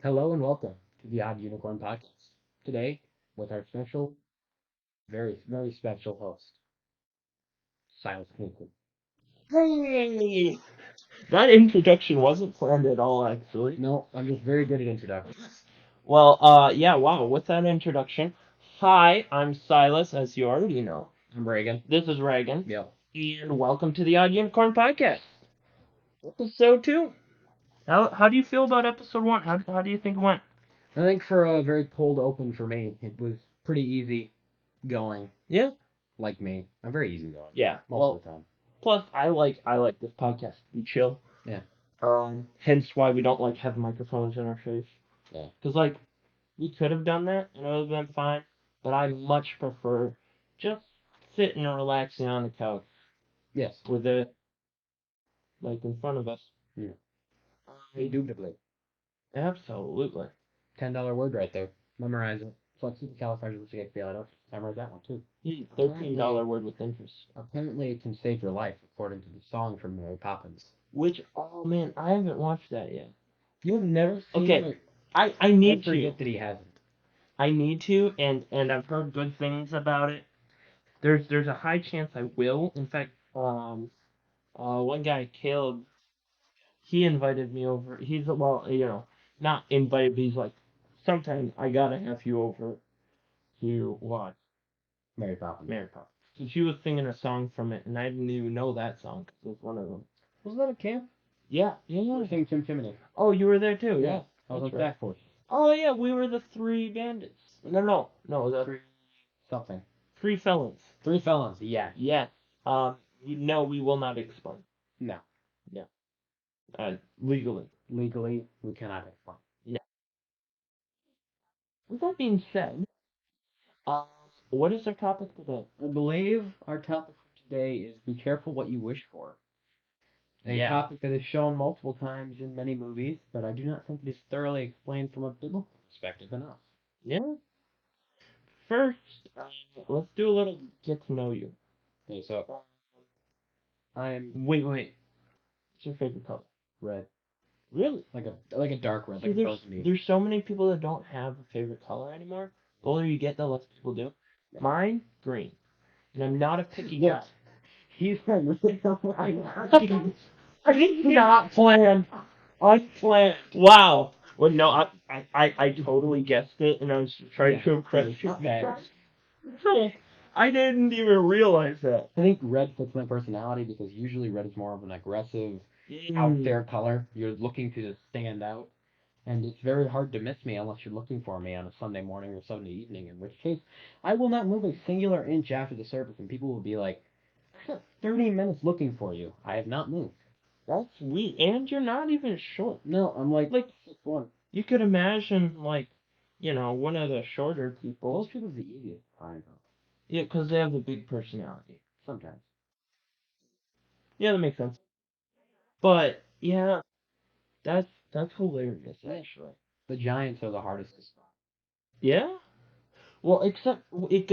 Hello and welcome to the Odd Unicorn Podcast. Today, with our special, very, very special host, Silas Hinkle. Hey! That introduction wasn't planned at all, actually. No, I'm just very good at introductions. Well, yeah, wow, with that introduction. Hi, I'm Silas, as you already know. I'm Reagan. This is Reagan, Yep. and welcome to the Odd Unicorn Podcast. Episode 2. How do you feel about episode 1? How do you think it went? I think for a very cold open for me, it was pretty easy going, Yeah? like me. I'm very easy going, Yeah. most Well, of the time. plus, I like this podcast to be chill. Yeah. Hence why we don't like have microphones in our face. Yeah. Because, like, we could have done that and it would have been fine, but I much prefer just sitting and relaxing on the couch Yes. with it like in front of us. Yeah. I, Indubitably. absolutely. $10 word right there. Memorize it. Flexiblecalifragilisticexpialidocious. Memorize that one too. $13 word with interest. Apparently, it can save your life, according to the song from Mary Poppins. Which, oh man, I haven't watched that yet. You have never seen Okay, it? I I need to. forget that he hasn't. I need to, and I've heard good things about it. There's a high chance I will. In fact, one guy, Caleb, he invited me over. He's well, not invited, but he's like, sometime I gotta have you over to watch Mary Poppins. Mary Poppins. So she was singing a song from it, and I didn't even know that song because it was one of them. Wasn't that a camp? Yeah, We yeah, were yeah. singing Chim Chimney. Oh, you were there too. Yeah. Yeah, I was on that's right. staff force. Oh yeah, we were the three bandits. No, the Three something. three felons. Three felons. Yeah. Yes. No, we will not explain. No. Yeah. Legally. Legally, we cannot explain. Yeah. With that being said, uh, what is our topic today? I believe our topic for today is be careful what you wish for. A Yeah. topic that is shown multiple times in many movies, but I do not think it is thoroughly explained from a biblical perspective enough. Yeah. First, let's do a little get to know you. Okay, so I'm Wait. What's your favorite color? red, Really? like a dark red, See, like a there's burgundy. there's so many people that don't have a favorite color anymore. The older you get, the less people do. Mine, green. And I'm not a picky guy. Yes. He's from I did not plan. Unplanned. Wow. Well, no, I totally guessed it, and I was trying to impress you. I didn't even realize that. I think red fits my personality because usually red is more of an aggressive, out there color. You're looking to stand out, and it's very hard to miss me unless you're looking for me on a Sunday morning or Sunday evening. In which case, I will not move a singular inch after the service, and people will be like, "I spent 30 minutes looking for you. I have not moved." That's weird. And you're not even short. No, I'm like Like, 6'1". you could imagine, like, one of the shorter people. Those people's the easiest to find though. Yeah, because they have the big personality. Sometimes. Yeah, that makes sense. But, yeah, that's hilarious, actually. The Giants are the hardest to spot. Yeah? Well, except it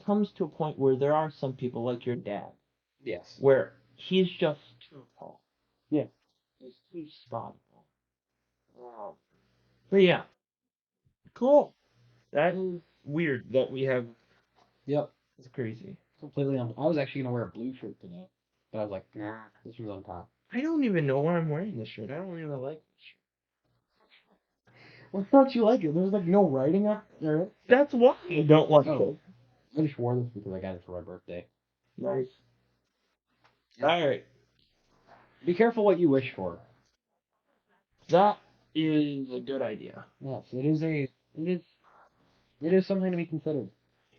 comes to a point where there are some people like your dad, Yes. where he's just too tall. Yeah. He's too spottable. Wow. But yeah, cool. That is weird that we have. Yep. It's crazy. Completely on. I was actually gonna wear a blue shirt today, but I was like, nah, this one's on top. I don't even know why I'm wearing this shirt. I don't even like this shirt. Well, don't you like it? There's like no writing up there. That's why I don't like Oh, I just wore this because I got it for my birthday. it. Nice. All right. Be careful what you wish for. That is a good idea. Yes, it is something to be considered.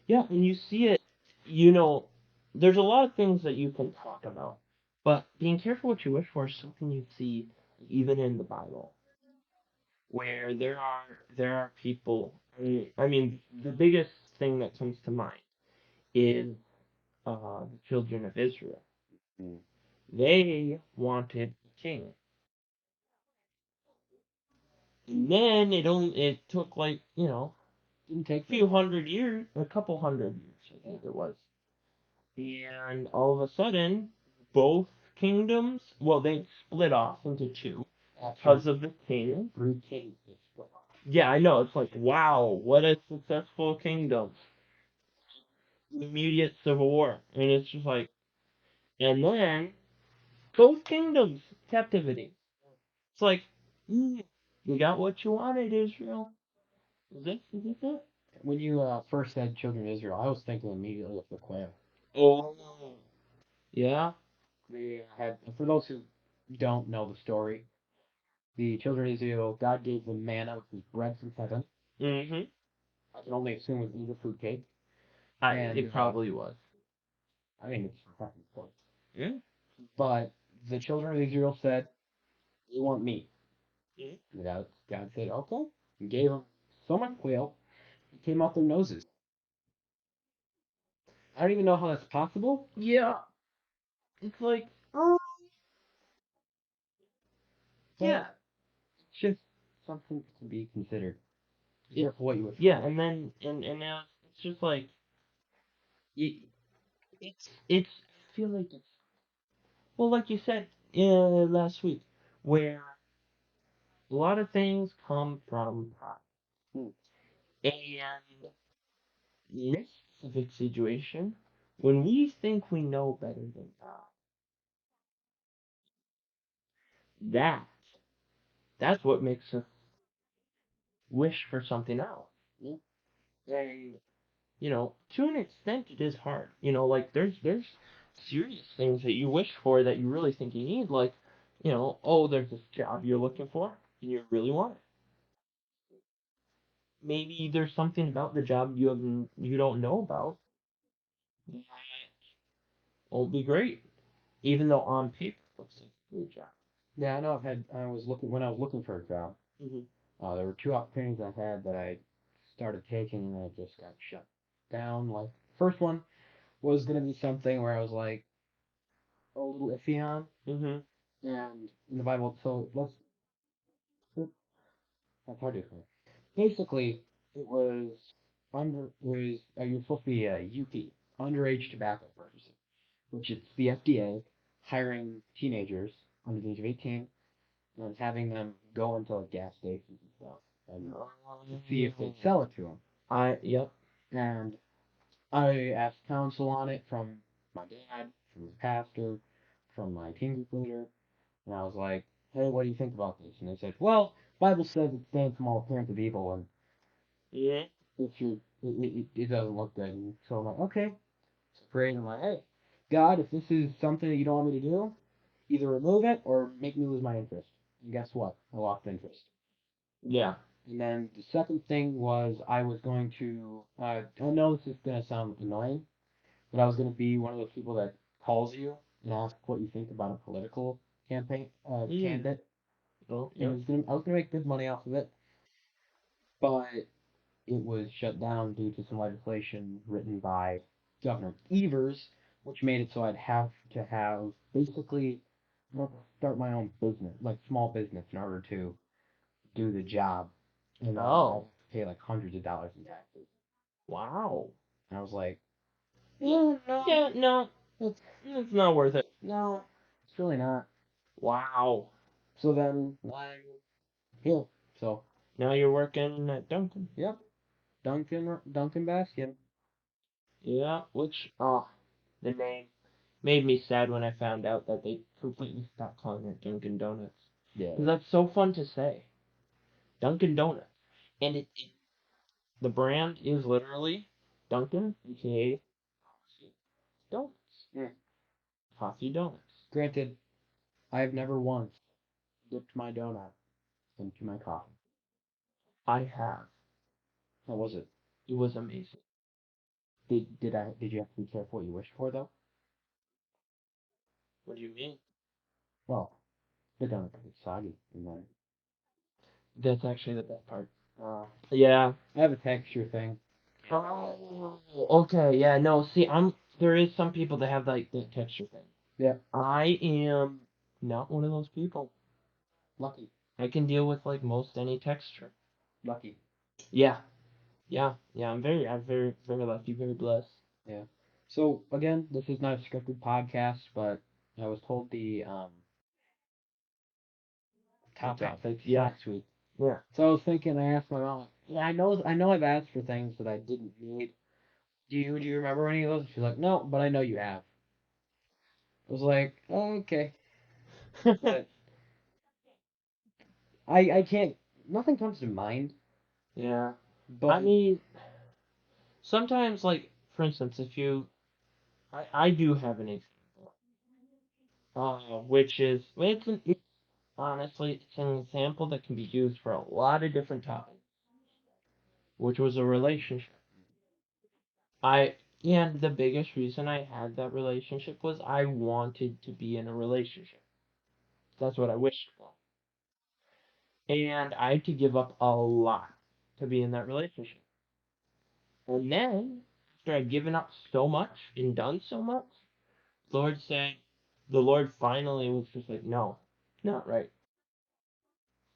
Yeah, and you see it, you know, there's a lot of things that you can talk about, but being careful what you wish for is something you see even in the Bible, where there are people. I mean, the biggest thing that comes to mind is the children of Israel. Mm. They wanted a king, and then it took like Didn't a take few hundred years, a couple hundred years, I think it was. And all of a sudden, both kingdoms, well, they split off into two. because of the king. 3 kings. Yeah, I know. It's like, wow, what a successful kingdom. Immediate civil war, and it's just like, and then both kingdoms captivity. It's like, you got what you wanted, Israel. Is this it? When you first said children of Israel, I was thinking immediately of the quail. Oh, yeah. They had, for those who don't know the story, the children of Israel, God gave them manna, which was bread from heaven. Mm-hmm. I can only assume it was a fruit cake. It probably was. I mean, it's fucking close. Yeah. But the children of Israel said, "We want meat." Mhm. And God said, "Okay." And gave them so much quail, it came out their noses. I don't even know how that's possible. Yeah. It's like, But yeah. it's just something to be considered. Be It, careful what you wish yeah, for. and then and now it's just like it's I feel like it's well, like you said last week, where a lot of things come from pride. Hmm. And in this specific situation, when we think we know better than God, that that's what makes us wish for something else. Yeah. And to an extent, it is hard. Like there's serious things that you wish for that you really think you need. Like, oh, there's this job you're looking for and you really want it. Maybe there's something about the job you don't know about that will be great, even though on paper it looks like a great job. Yeah, I know. I was looking when I was looking for a job. Hmm. There were 2 opportunities I had that I started taking, and I just got shut down. Like, first one was gonna be something where I was like a little iffy on, Hmm. and in the Bible. So that's hard to explain. Basically, it was you're supposed to be a UP, underage tobacco purchaser, which is the FDA hiring teenagers under the age of 18 and having them go into like gas stations and stuff and to see if they'd sell it to them. Yep. And I asked counsel on it from my dad, from the pastor, from my teen group leader, and I was like, "Hey, what do you think about this?" And they said, "Well, Bible says abstain from all appearance of evil, and Yeah. if you it doesn't look good." And so I'm like, "Okay." So praying, I'm like, "Hey, God, if this is something that you don't want me to do, either remove it or make me lose my interest." And guess what? I lost interest. Yeah. And then the second thing was I was going to. I know this is gonna sound annoying, but I was going to be one of those people that calls you and asks what you think about a political campaign candidate, Oh, and yep. I was going to make good money off of it, but it was shut down due to some legislation written by Governor Evers, which made it so I'd have to have basically start my own business, like small business, in order to do the job, and then I have Oh, to pay like hundreds of dollars in taxes. wow. And I was like, Yeah, no, yeah, no, it's it's not worth it. no, it's really not. Wow. So then I'm here. So Now you're working at Dunkin'. yep, Duncan Baskin. Yeah, which, the name made me sad when I found out that they completely stopped calling it Dunkin' Donuts. Yeah. Because that's so fun to say. Dunkin' Donuts. And the brand is literally Dunkin', aka Donuts. Mm. Coffee Donuts. Granted, I've never once dipped my donut into my coffee. I have. How was it? It was amazing. Did you have to be careful what you wished for though? What do you mean? Well, the donut is soggy, and then That's actually the best part. uh, Yeah. I have a texture thing. Oh, okay. Yeah. No. See, There is some people that have like that texture thing. Yeah, I am not one of those people. lucky, I can deal with like most any texture. lucky. Yeah. Yeah. Yeah. I'm very, very lucky. Very blessed. Yeah. So again, this is not a scripted podcast, but I was told topics Yeah. next week. Yeah. So I was thinking, I asked my mom, yeah, I know I've asked for things that I didn't need. Do you remember any of those? She's like, no, but I know you have. I was like, oh, okay. But I can't, nothing comes to mind. Yeah. But I mean, sometimes, like, for instance, I do have an example, which is, honestly, it's an example that can be used for a lot of different topics, which was a relationship. And the biggest reason I had that relationship was I wanted to be in a relationship. That's what I wished for. And I had to give up a lot to be in that relationship. And then, after I'd given up so much and done so much, Lord said, the Lord finally was just like, no, not right.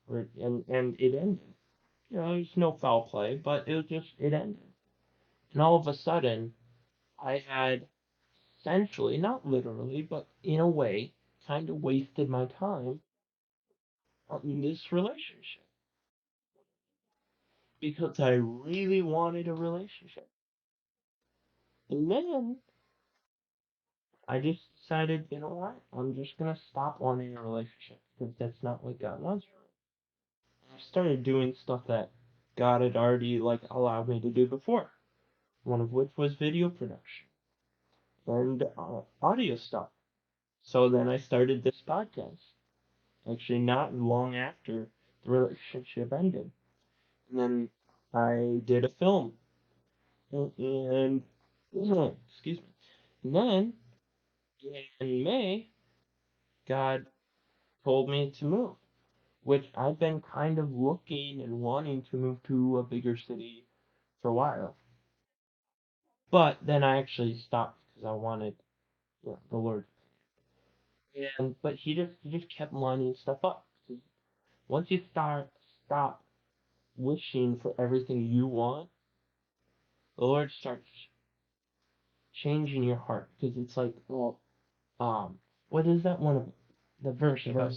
And it ended. There's no foul play, but it ended. And all of a sudden, I had essentially, not literally, but in a way, kind of wasted my time on this relationship because I really wanted a relationship. And then I just decided, you know what? I'm just gonna stop wanting a relationship because that's not what God wants for me. I started doing stuff that God had already like allowed me to do before. One of which was video production and audio stuff. So then I started this podcast. Actually, not long after the relationship ended. And then I did a film. And, excuse me. And then in May, God told me to move, which I've been kind of looking and wanting to move to a bigger city for a while. But then I actually stopped because I wanted, the Lord. And but he just kept lining stuff up. Once you stop wishing for everything you want, the Lord starts changing your heart because it's like, well, what is that one of the verse about?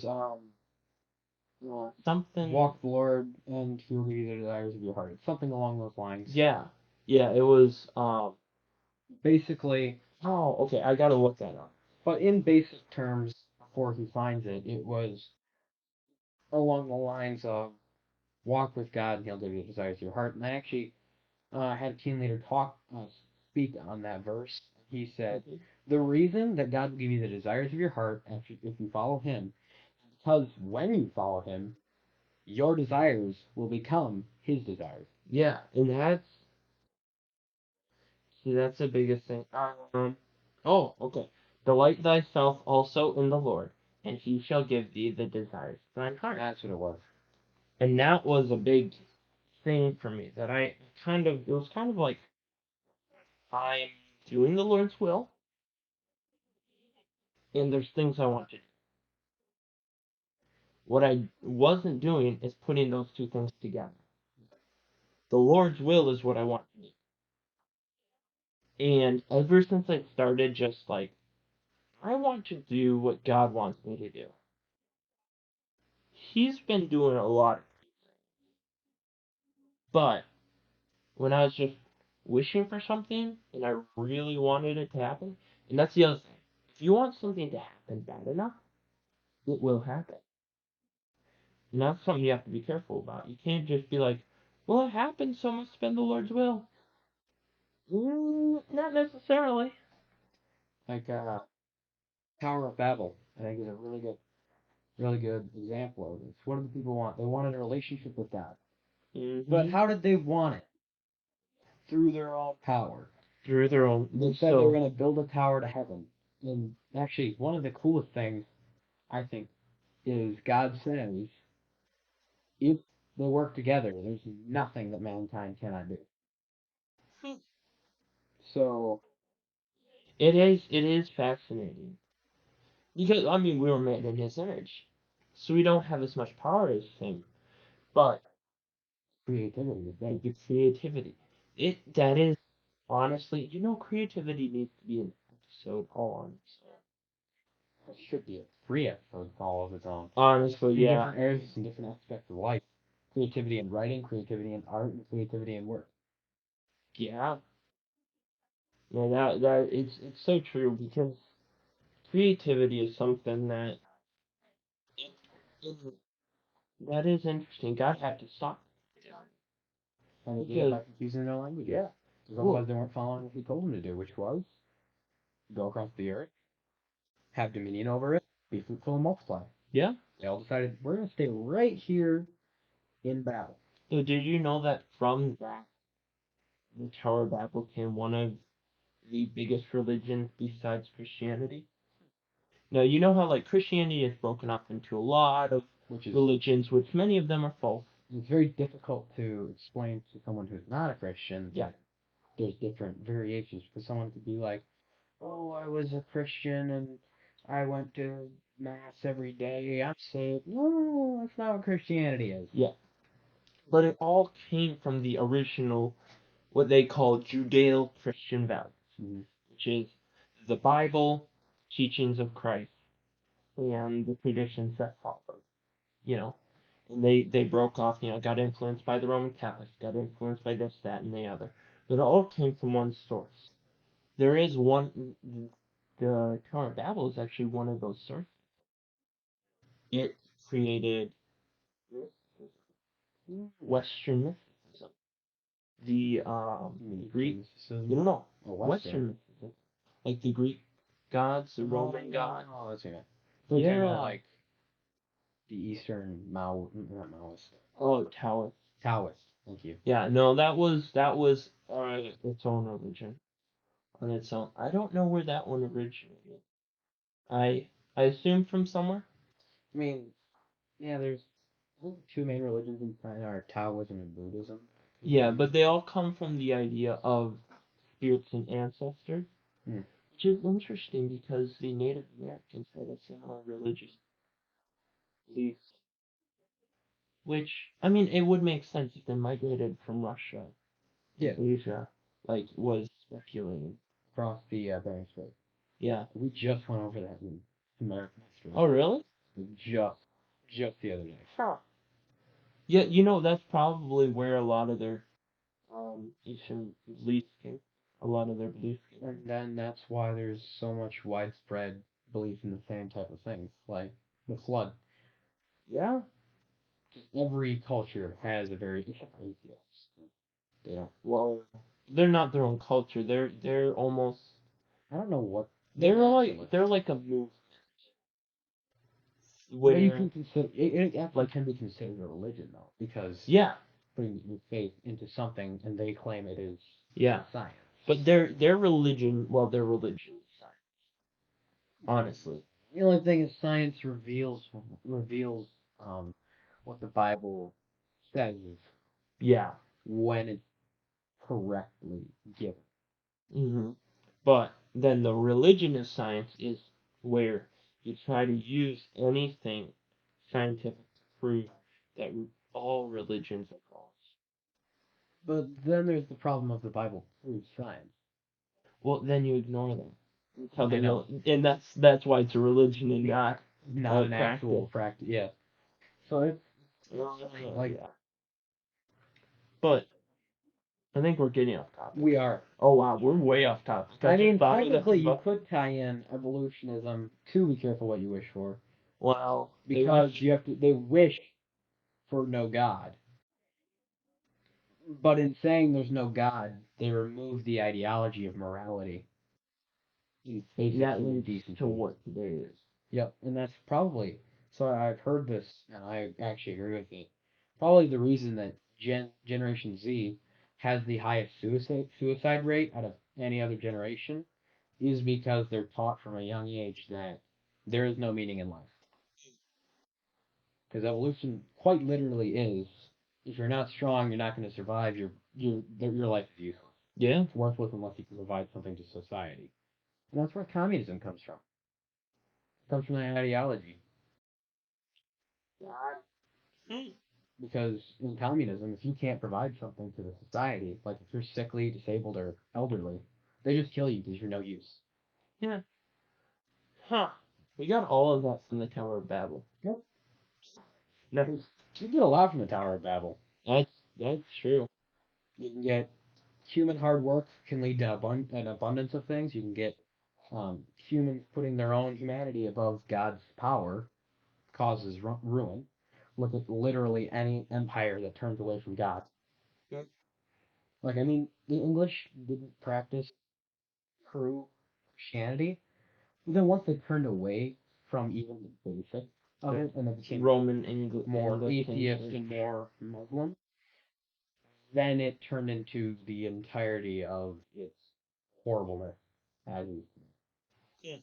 Something. walk the Lord and He will give you the desires of your heart. Something along those lines. Yeah, yeah. It was Basically, Oh, okay. I gotta look that up. but in basic terms, before he finds it, it was along the lines of walk with God and He'll give you the desires of your heart. And I actually had a team leader speak on that verse. He said, Okay. the reason that God will give you the desires of your heart if you follow Him, because when you follow Him, your desires will become His desires. Yeah, and that's the biggest thing. Oh, okay. Delight thyself also in the Lord, and He shall give thee the desires of thine heart. That's what it was. And that was a big thing for me that it was kind of like I'm doing the Lord's will, and there's things I want to do. What I wasn't doing is putting those two things together. The Lord's will is what I want to do. And ever since I started just like, I want to do what God wants me to do, He's been doing a lot. But when I was just wishing for something and I really wanted it to happen, and that's the other thing. If you want something to happen bad enough, it will happen. And that's something you have to be careful about. You can't just be like, well, it happened, so it must have been the Lord's will. Not necessarily. Like Tower of Babel, I think is a really good example of this. What did the people want? They wanted a relationship with God. But how did they want it? Through their own power. Through their own. They said they were going to build a tower to heaven. And actually, one of the coolest things, I think, is God says, if they work together, there's nothing that mankind cannot do. So, It is fascinating. Because, I mean, we were made in His image. So we don't have as much power as Him. But creativity is big. the creativity. That is, honestly, creativity needs to be an episode all on its own. It should be a free it for all of its own. Honestly, In yeah. different areas and different aspects of life. Creativity in writing, creativity in art, and creativity in work. Yeah. Yeah, that it's so true because creativity is something that it, that is interesting. God had to stop. And they did it Because by confusing their languages. yeah. Because otherwise they weren't following what he told them to do, which was go across the earth, have dominion over it, be fruitful and multiply. Yeah. They all decided we're gonna stay right here in Babel. So did you know that from that the Tower of Babel came one of the biggest religions besides Christianity? Now you know how like Christianity is broken up into a lot of Which is religions, which many of them are false. it's very difficult to explain to someone who's not a Christian Yeah. that there's different variations because someone could be like, "Oh, I was a Christian and I went to mass every day. I'm saved." No, that's not what Christianity is. Yeah. But it all came from the original, what they call Judeo-Christian values, Mhm. which is the Bible, teachings of Christ, and the traditions that followed. You know, and they broke off. You know, got influenced by the Roman Catholics, got influenced by this, that, and the other. But it all came from one source. There is one. The Tower of Babel is actually one of those sources. It created Western mysticism. The Greek, no, Western mysticism, like the Greek gods, the Roman gods. Oh, that's it. Yeah. Like the Eastern not Maoist. Oh, Taoist. Taoist. Thank you. Yeah, no, that was its own religion on its own. I don't know where that one originated. I assume from somewhere. I mean, yeah, there's two main religions in China are Taoism and Buddhism. Yeah, but they all come from the idea of spirits and ancestors, Hmm. which is interesting because the Native Americans had a similar religious beliefs. Which, I mean, it would make sense if they migrated from Russia, Yeah, Asia, like was speculating. across the Bering Strait. Yeah. We just went over that in American history. Oh, really? Just the other day. Huh. Yeah, you know, that's probably where a lot of their Asian beliefs came. A lot of their beliefs came. And then that's why there's so much widespread belief in the same type of things, like the flood. Yeah. Every culture has a very atheist. They don't. Well, they're not their own culture. They're almost I don't know what. they're like a movement Well, you where can consider it actually can be considered a religion though, because yeah, putting your faith into something and they claim it is yeah. science. But their religion, well, their religion is science. Honestly. The only thing is science reveals what the Bible says Yeah. when it's correctly given. Hmm. But then the religion of science is where you try to use anything scientific to prove that all religions are false. But then there's the problem of the Bible proves science. Well, then you ignore them. Until I know. And that's why it's a religion and Not an practice. actual practice. Yeah. So it's like yeah. But I think we're getting off topic. we are. Oh wow, we're way off topic. I mean, technically, you could tie in evolutionism to be careful what you wish for, Well, because you have to. They wish for no God, but in saying there's no God, they remove the ideology of morality and basic that human leads decency. to what today is. Yep, and that's probably. So I've heard this, and I actually agree with it. Probably the reason that Generation Z has the highest suicide rate out of any other generation is because they're taught from a young age that there is no meaning in life. Because evolution quite literally is, if you're not strong, you're not going to survive. Your life is useless. Yeah. It's worthless unless you can provide something to society. And that's where communism comes from. It comes from that ideology. Because in communism, if you can't provide something to the society, like if you're sickly, disabled, or elderly, they just kill you because you're no use. Yeah. Huh. We got all of that from the Tower of Babel. Yep. That's You get a lot from the Tower of Babel. that's true. You can get human hard work can lead to an abundance of things. You can get humans putting their own humanity above God's power causes ruin. Look at literally any empire that turns away from God. Yep. Like, I mean, the English didn't practice true Christianity. But then once they turned away from even the basic of The it, and they became Roman more Anglican atheist Church. and more Muslim, then it turned into the entirety of its horribleness as is. Yeah.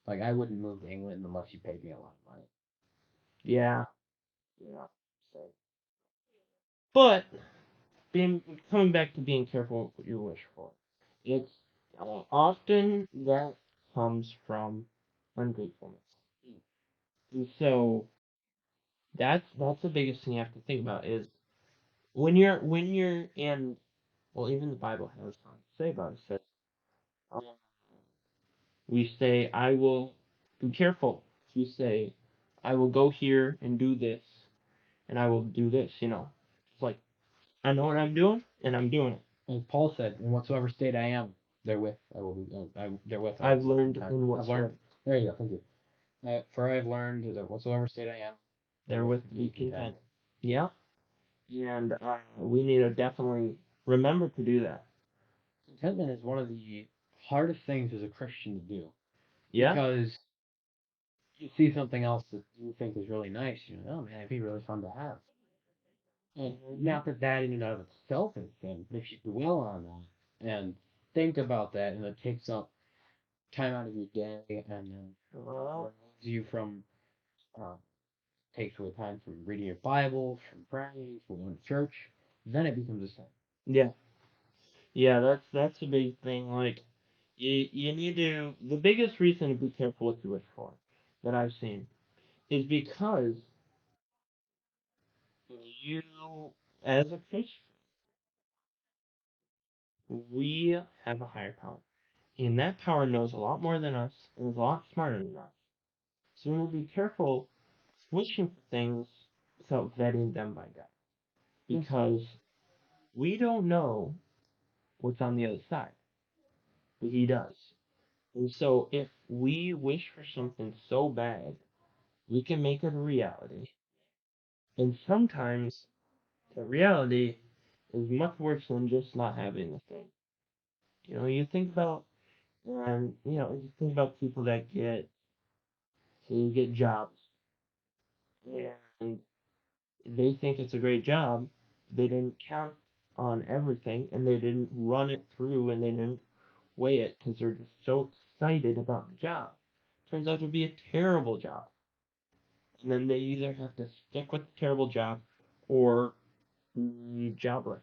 Like, I wouldn't move to England unless you paid me a lot of money. Yeah. Yeah. So. But being coming back to being careful what you wish for, it's often that comes from ungratefulness. And so that's the biggest thing you have to think about is when you're in well even the Bible has something to say about it. It says um, we say I will be careful. You say I will go here and do this and I will do this. It's like I know what I'm doing and I'm doing it. As Paul said, in whatsoever state I am, therewith I will be. Therewith I will I've be learned content. in I've whatsoever learned. There you go. Thank you. For I have learned that whatsoever state I am, therewith be content. Yeah, and we need to definitely remember to do that. Contentment is one of the hardest things as a Christian to do. Yeah. Because you see something else that you think is really nice, oh man, it'd be really fun to have. And not that that in and of itself is sin, but if you dwell on that and think about that, and it takes up time out of your day and removes you from, uh, takes away time from reading your Bible, from praying, from going to church, then it becomes a sin. Yeah. Yeah, that's a big thing. Like, you need to. The biggest reason to be careful what you wish for that I've seen is because you, as a Christian, we have a higher power, and that power knows a lot more than us and is a lot smarter than us. So we need to be careful wishing for things without vetting them by God, because we don't know what's on the other side, but He does. And so if we wish for something so bad, we can make it a reality. And sometimes the reality is much worse than just not having the thing. You think about you think about people that get jobs and they think it's a great job. They didn't count on everything and they didn't run it through and they didn't weigh it because they're just so excited about the job. Turns out to be a terrible job. And then they either have to stick with the terrible job or be jobless.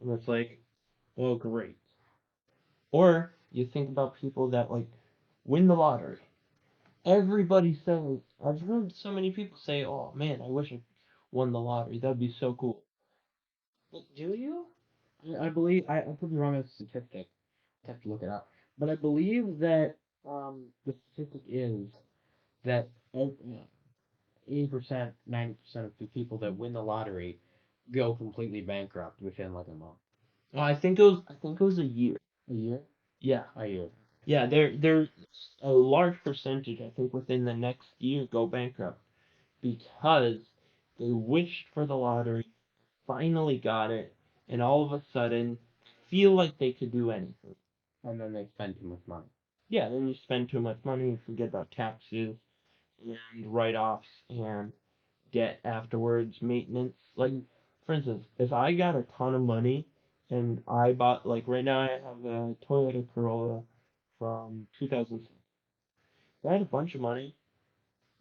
And it's like, well, great. Or you think about people that like win the lottery. Everybody says, I've heard so many people say, oh man, I wish I won the lottery. That'd be so cool. But do you? I believe I could be wrong with the statistic. I have to look it up, but I believe that the statistic is that 80%, 90% of the people that win the lottery go completely bankrupt within like a month. Well, I think it was a year. A year? Yeah. A year. Yeah, there's a large percentage, I think, within the next year go bankrupt because they wished for the lottery, finally got it, and all of a sudden feel like they could do anything. And then they spend too much money. Yeah, then you spend too much money and forget about taxes and write-offs and debt afterwards, maintenance. Like, for instance, if I got a ton of money and I bought, like, right now I have a Toyota Corolla from 2006. I had a bunch of money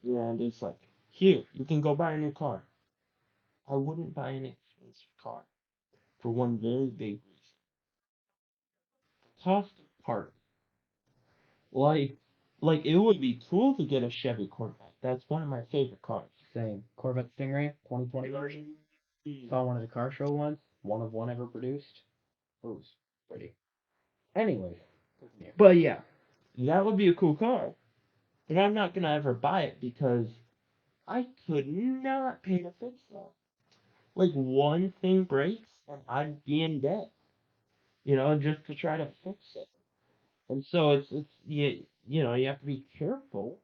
and it's like, here, you can go buy a new car. I wouldn't buy an expensive car for one very big reason. Cost of parts. Like, like it would be cool to get a Chevy Corvette. That's one of my favorite cars. Same. Corvette Stingray, 2020 version. Saw one at a car show once. One of one ever produced. It was pretty. Anyways. But yeah, that would be a cool car. but I'm not gonna ever buy it because I could not pay to fix that. Like one thing breaks and I'd be in debt, just to try to fix it. And so you have to be careful.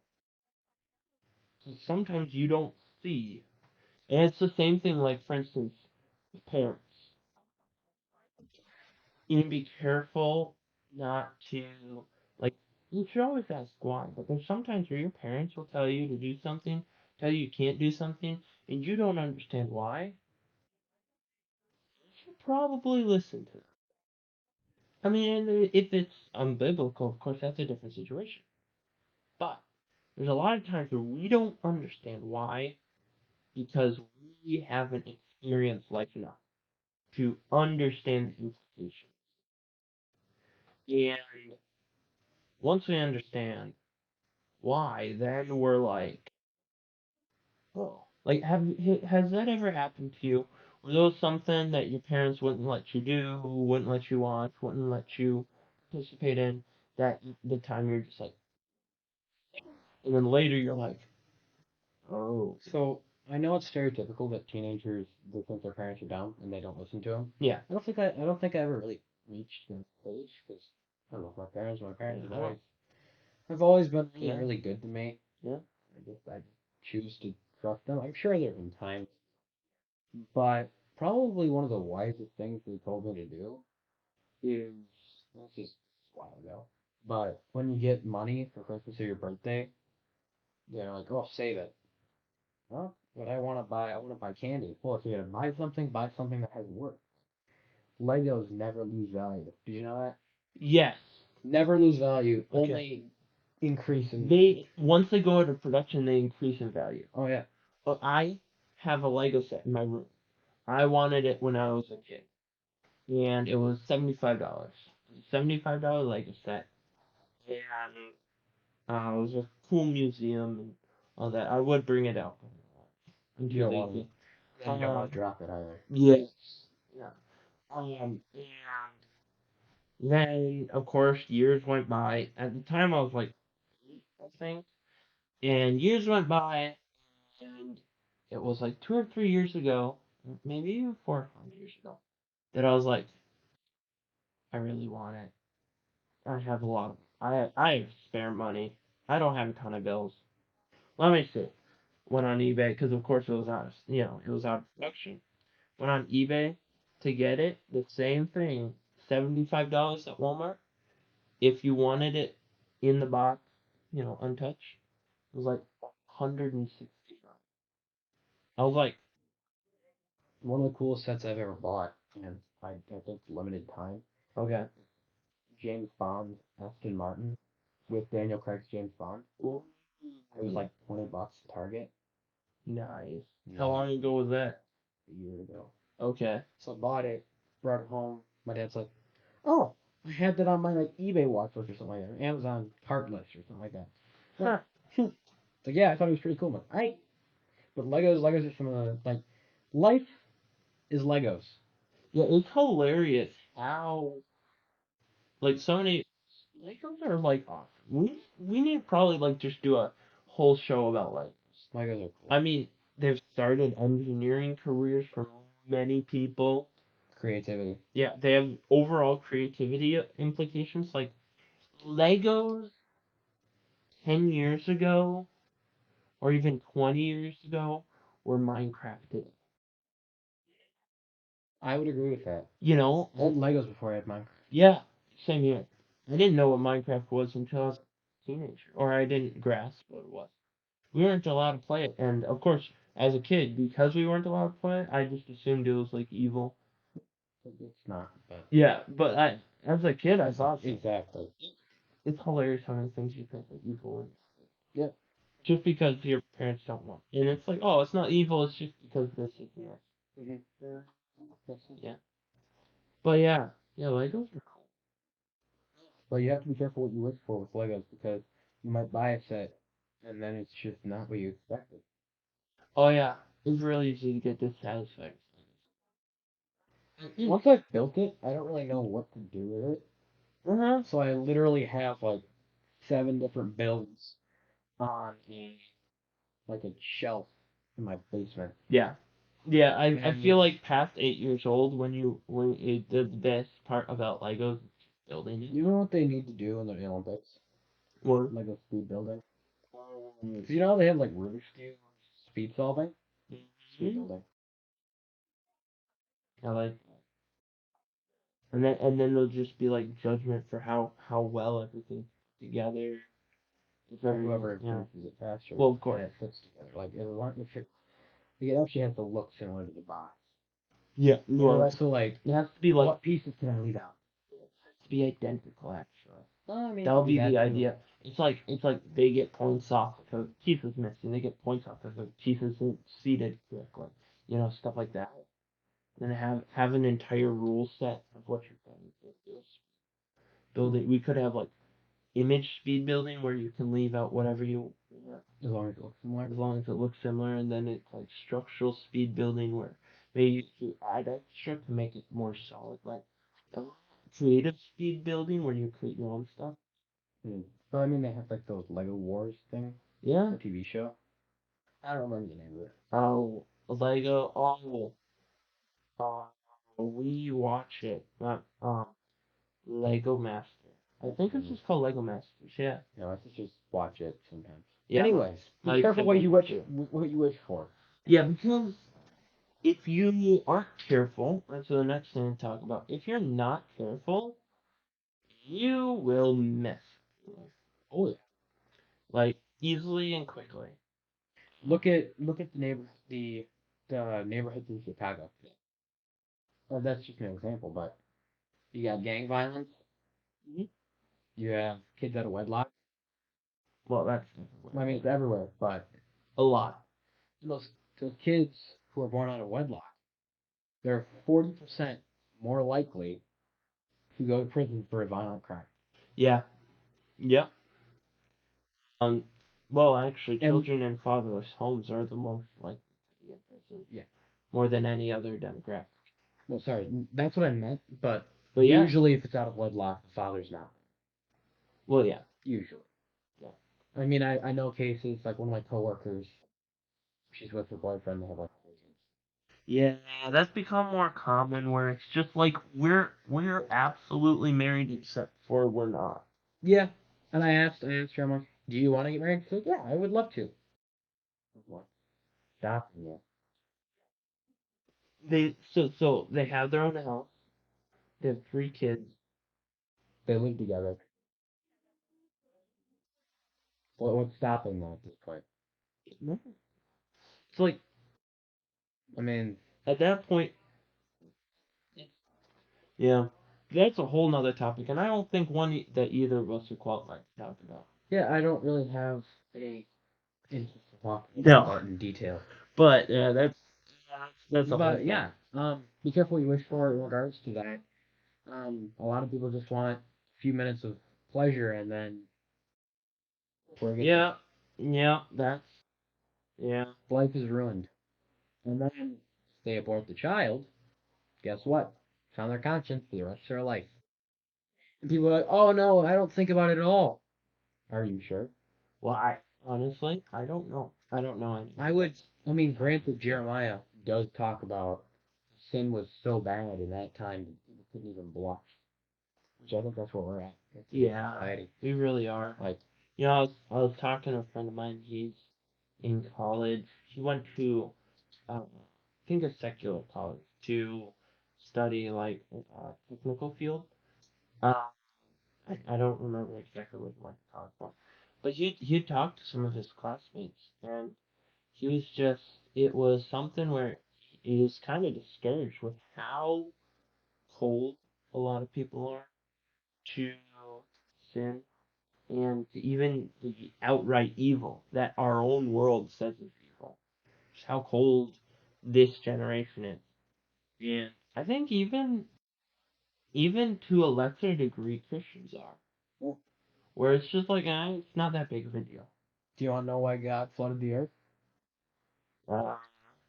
'Cause sometimes you don't see, and it's the same thing. Like for instance, with parents, you need to be careful not to like. You should always ask why, but there's sometimes where your parents will tell you to do something, tell you you can't do something, and you don't understand why. You should probably listen to them. I mean, if it's unbiblical, of course, that's a different situation. But there's a lot of times where we don't understand why because we haven't experienced life enough to understand the implications. And once we understand why, then we're like, oh, like has that ever happened to you? Was there something that your parents wouldn't let you do, wouldn't let you watch, wouldn't let you participate in? That the time you're just like, and then later you're like, oh, So I know it's stereotypical that teenagers they think their parents are dumb and they don't listen to them. yeah, I don't think I ever really reached that stage because I don't know. My parents have yeah, always been yeah, really good to me. yeah, I choose to trust them. I'm sure there have been times, but probably one of the wisest things they told me to do is this is a while ago. But when you get money for Christmas or your birthday, they're like, "Oh, save it." Well, what I want to buy candy. Well, if you're gonna buy something that has worth. Legos never lose value. Did you know that? yes. Never lose value. Okay. Only increase in. They once they go into production, they increase in value. Oh yeah. But I have a Lego set in my room. I wanted it when I was a kid, and it was $75. $75 Lego set, and it was a cool museum and all that. I would bring it out. I'm You too don't want lazy. to. You don't want to drop it either. Yes. Yeah. And then of course years went by. At the time I was like, I think, and years went by, and it was like 2 or 3 years ago, maybe even 4 or 5 years ago, that I was like, I really want it. I have a lot of, I have spare money. I don't have a ton of bills. Let me see. Went on eBay because of course it was out of, it was out of production. Went on eBay to get it. The same thing, $75 at Walmart. If you wanted it in the box, untouched, it was like 160. I was like, One of the coolest sets I've ever bought, and I think limited time. okay. James Bond, Aston Martin, with Daniel Craig's James Bond. Ooh, It was like $20 at Target. nice. How No, long ago was that? a year ago. Okay. So I bought it, brought it home. My dad's like, "Oh, I had that on my like eBay watch list or something like that, Amazon cart list or something like that." Huh. Like, yeah, I thought it was pretty cool. But Legos are some of the like, life is Legos. Yeah, it's hilarious how like so many Legos are like awesome. We need to probably like just do a whole show about Legos. Legos are cool. I mean, they've started engineering careers for many people. Creativity. Yeah, they have overall creativity implications. Like Legos 10 years ago or even 20 years ago were Minecraft did. I would agree with that. You know, Old Legos before I had Minecraft. yeah, same here. I didn't know what Minecraft was until I was a teenager, or I didn't grasp what it was. We weren't allowed to play it, and of course, as a kid, because we weren't allowed to play it, I just assumed it was like evil. It's not, but Yeah, but as a kid, I thought so. exactly. It's hilarious how many things you think are evil, and Yeah. just because your parents don't want, and it's like, oh, it's not evil, it's just because this is that. Mm-hmm. Yeah, but yeah, Legos are cool. But you have to be careful what you wish for with Legos because you might buy a set and then it's just not what you expected. Oh yeah, it's really easy to get dissatisfied. Once I've built it, I don't really know what to do with it. Uh huh. So I literally have like 7 different builds on a shelf in my basement. Yeah. Yeah, I And feel like past 8 years old when the best part about Legos is building it. you know what they need to do in the Olympics? What? Lego speed building. 'Cause you know how they have like Rubik's Cube speed solving? Speed Mhm. building. I like that. And then there'll just be like judgment for how well everything's put together. If And everyone, whoever yeah. finishes it faster, Well, of course. it fits together. Like it actually has to look similar to the box. Yeah. And Well, also like it has to be like what pieces can I leave out? it has to be identical actually. Well, I mean, That'll be that the too. idea. It's like they get points off if a piece is missing. They get points off if a piece isn't seated correctly. You know, stuff like that. Then have an entire rule set of what you're going to do. Building. We could have like image speed building where you can leave out whatever you want, As long as it looks similar. as long as it looks similar, and then it's like structural speed building where maybe you add extra to make it more solid, like creative speed building where you create your own stuff. So I mean, they have like those Lego Wars thing, Yeah. the TV show. I don't remember the name of it. Oh, Lego. We watch it. Not Lego Master. I think it's just called Lego Masters. Yeah. No, I should just watch it sometimes. Yeah. Anyways, be Like careful the what you wish too. what you wish for. Yeah, because if you aren't careful, that's the next thing to talk about. If you're not careful, you will miss Oh yeah. like easily and quickly. Look at the neighborhoods in Chicago. Well, that's just an example, but you got gang violence. Mhm. You have kids out of wedlock. Well, that's I mean, it's everywhere, but a lot. those those kids who are born out of wedlock, they're 40% more likely to go to prison for a violent crime. Yeah. Yep. Um. Well, actually, And children in fatherless homes are the most likely to be in prison. yeah, More than any other demographic. well, sorry, that's what I meant. But But yeah. usually, if it's out of wedlock, the father's not. Well, yeah. Usually. Yeah. I mean, I know cases like one of my coworkers. She's with her boyfriend. They have like. Yeah, that's become more common where it's just like we're absolutely married except for we're not. Yeah, and I asked her, I'm like, do you want to get married? She's like, yeah, I would love to. What? Stopping you. So they have their own house. They have 3 kids. They live together. What's stopping them at this point? No. It's like I mean, at that point, yeah, that's a whole nother topic, and I don't think that either of us are qualified to talk about. yeah, I don't really have any interest in talking about No, that in detail. but that's a whole But thing. yeah, be careful what you wish for in regards to that. A lot of people just want a few minutes of pleasure and then forget Yeah, yeah, that's yeah. life is ruined. And then they abort the child. Guess what? It's on their conscience for the rest of their life. And people are like, oh no, I don't think about it at all. Are you sure? Well, I honestly, I don't know. I don't know anything. I would. I mean, granted, Jeremiah does talk about sin was so bad in that time that people couldn't even blush. Which I think that's where we're at in today's Yeah, society. we really are. Like, You know, I was talking to a friend of mine. He's in college. He went to, I think a secular college to study like technical field. Uh, I don't remember exactly what he went to college for, but he talked to some of his classmates, and he was just it was something where he was kind of discouraged with how cold a lot of people are to sin and even the outright evil that our own world says is evil. Just how cold this generation is. And I think even to a lesser degree Christians are. well, Where it's just like, it's not that big of a deal. do you want to know why God flooded the earth? Uh,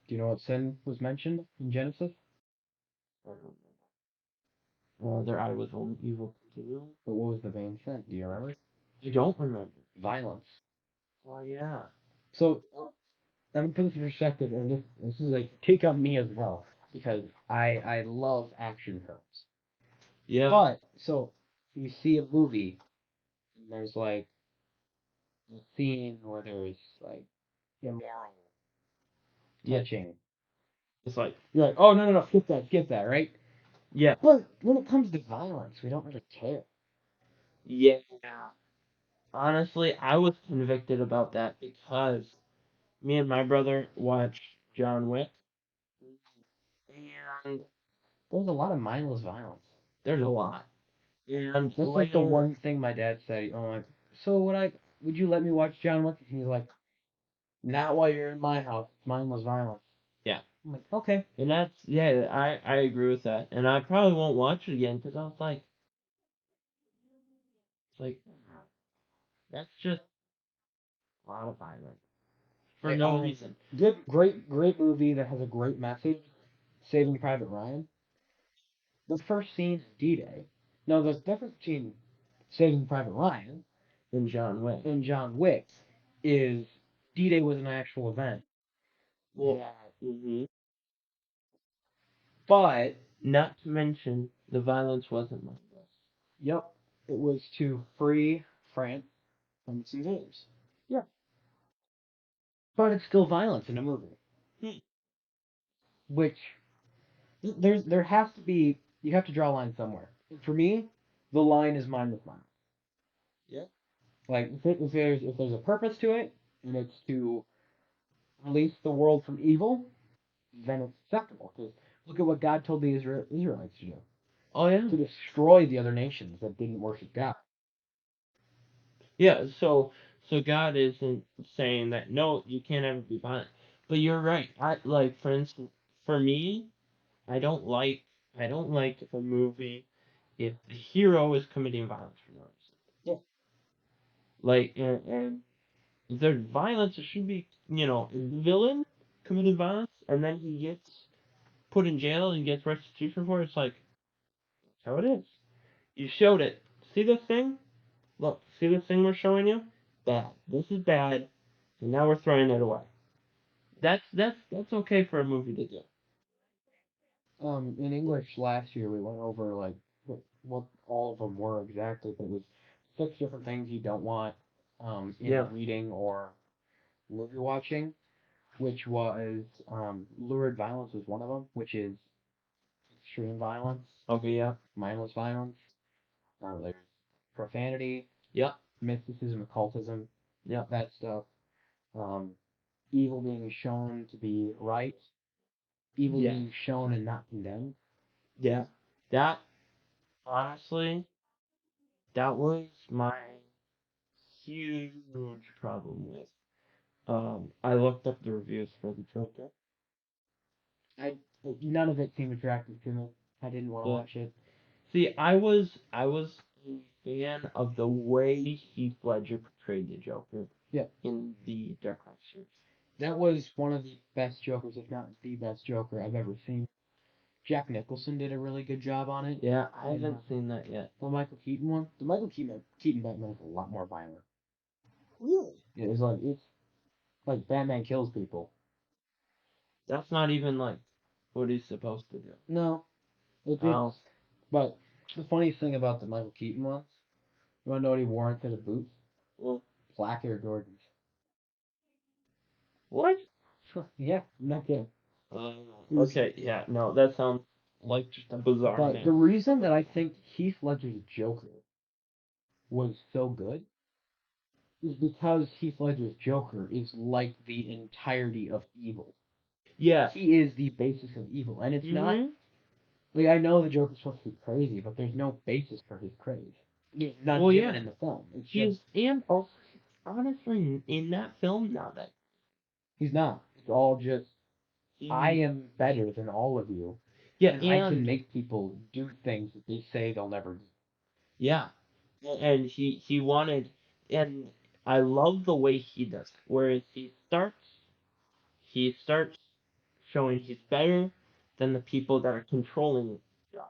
Do you know what sin was mentioned in Genesis? their eye was on evil continually. But what was the main sin? Do you remember? I don't remember. Violence. Oh yeah. So I'm gonna put this in perspective, and this is like take on me as well because I love action films. Yeah. But so you see a movie, and there's like a scene where there's like immoral Yeah. touching. It's like, You're like, oh no, skip that, right? yeah. But when it comes to violence, we don't really care. Yeah. Honestly, I was convicted about that because me and my brother watched John Wick, and There's a lot of mindless violence. there's a lot. And That's like the later, one thing my dad said. Oh, like, so would you let me watch John Wick? And he's like, not while you're in my house. It's mindless violence. yeah. I'm like, okay. And that's, yeah, I agree with that. And I probably won't watch it again because I was like, it's like, that's just a lot of violence for Hey, no reason. good, great movie that has a great message. Saving Private Ryan. The first scene is D-Day. Now, the difference between Saving Private Ryan In John Wick. and John Wick is D-Day was an actual event. Well, hmm But, not to mention, the violence wasn't mindless. yep, it was to free France from its invaders. Yeah. But it's still violence in a movie. Hmm. Which, there has to be, you have to draw a line somewhere. For me, the line is mindless violence. Yeah. Like, if there's a purpose to it, and it's to release the world from evil, then it's acceptable. Because look at what God told the Israelites to do: Oh yeah. to destroy the other nations that didn't worship God. Yeah, so God isn't saying that no, you can't ever be violent. But you're right. I like for instance, for me, I don't like I don't like a movie if the hero is committing violence for no reason. Yeah. Like and if there's violence, it should be if the villain committed violence and then he gets put in jail and gets restitution for it. It's like that's how it is. You showed it. See this thing? Look, see this thing we're showing you? Bad. This is bad. And now we're throwing it away. That's okay for a movie to do. In English last year we went over like what all of them were exactly, but it was 6 different things you don't want in Yeah. reading or movie watching, which was lurid violence was one of them, which is extreme violence, Okay. Yeah. mindless violence. There's profanity, Yeah. mysticism, occultism, Yeah. that stuff. Um, evil being shown to be right, evil Yeah. being shown and not condemned. Yeah. That honestly, that was my huge problem with. I looked up the reviews for the Joker. I None of it seemed attractive to me. I didn't want to Yeah. watch it. See, I was a fan of the way Heath Ledger portrayed the Joker Yeah, in the Dark Knight series. that was one of the best Jokers, if not the best Joker I've ever seen. Jack Nicholson did a really good job on it. Yeah, I And haven't seen that yet. the Michael Keaton one, the Michael Keaton Batman is a lot more violent. Really? Yeah, it's like Batman kills people. That's not even like what he's supposed to do. No, Oh, it's but the funniest thing about the Michael Keaton ones, you want to know what he wore instead of boots? well, Black Air Jordans. what? Yeah, I'm not kidding. Uh, It was, okay, yeah, no, that sounds like just a bizarre but the name. reason that I think Heath Ledger's Joker was so good is because Heath Ledger's Joker is like the entirety of evil. Yeah. He is the basis of evil, and it's not Mhm. like I know the Joker's supposed to be crazy, but there's no basis for his craze. It's not Well, given yeah, in the film. It's just he's and also honestly in that film now that he's not. It's all just I he am better than all of you, yeah and I can and make people do things that they say they'll never do. yeah and he wanted and I love the way he does it. Whereas he starts showing he's better than the people that are controlling Gotham.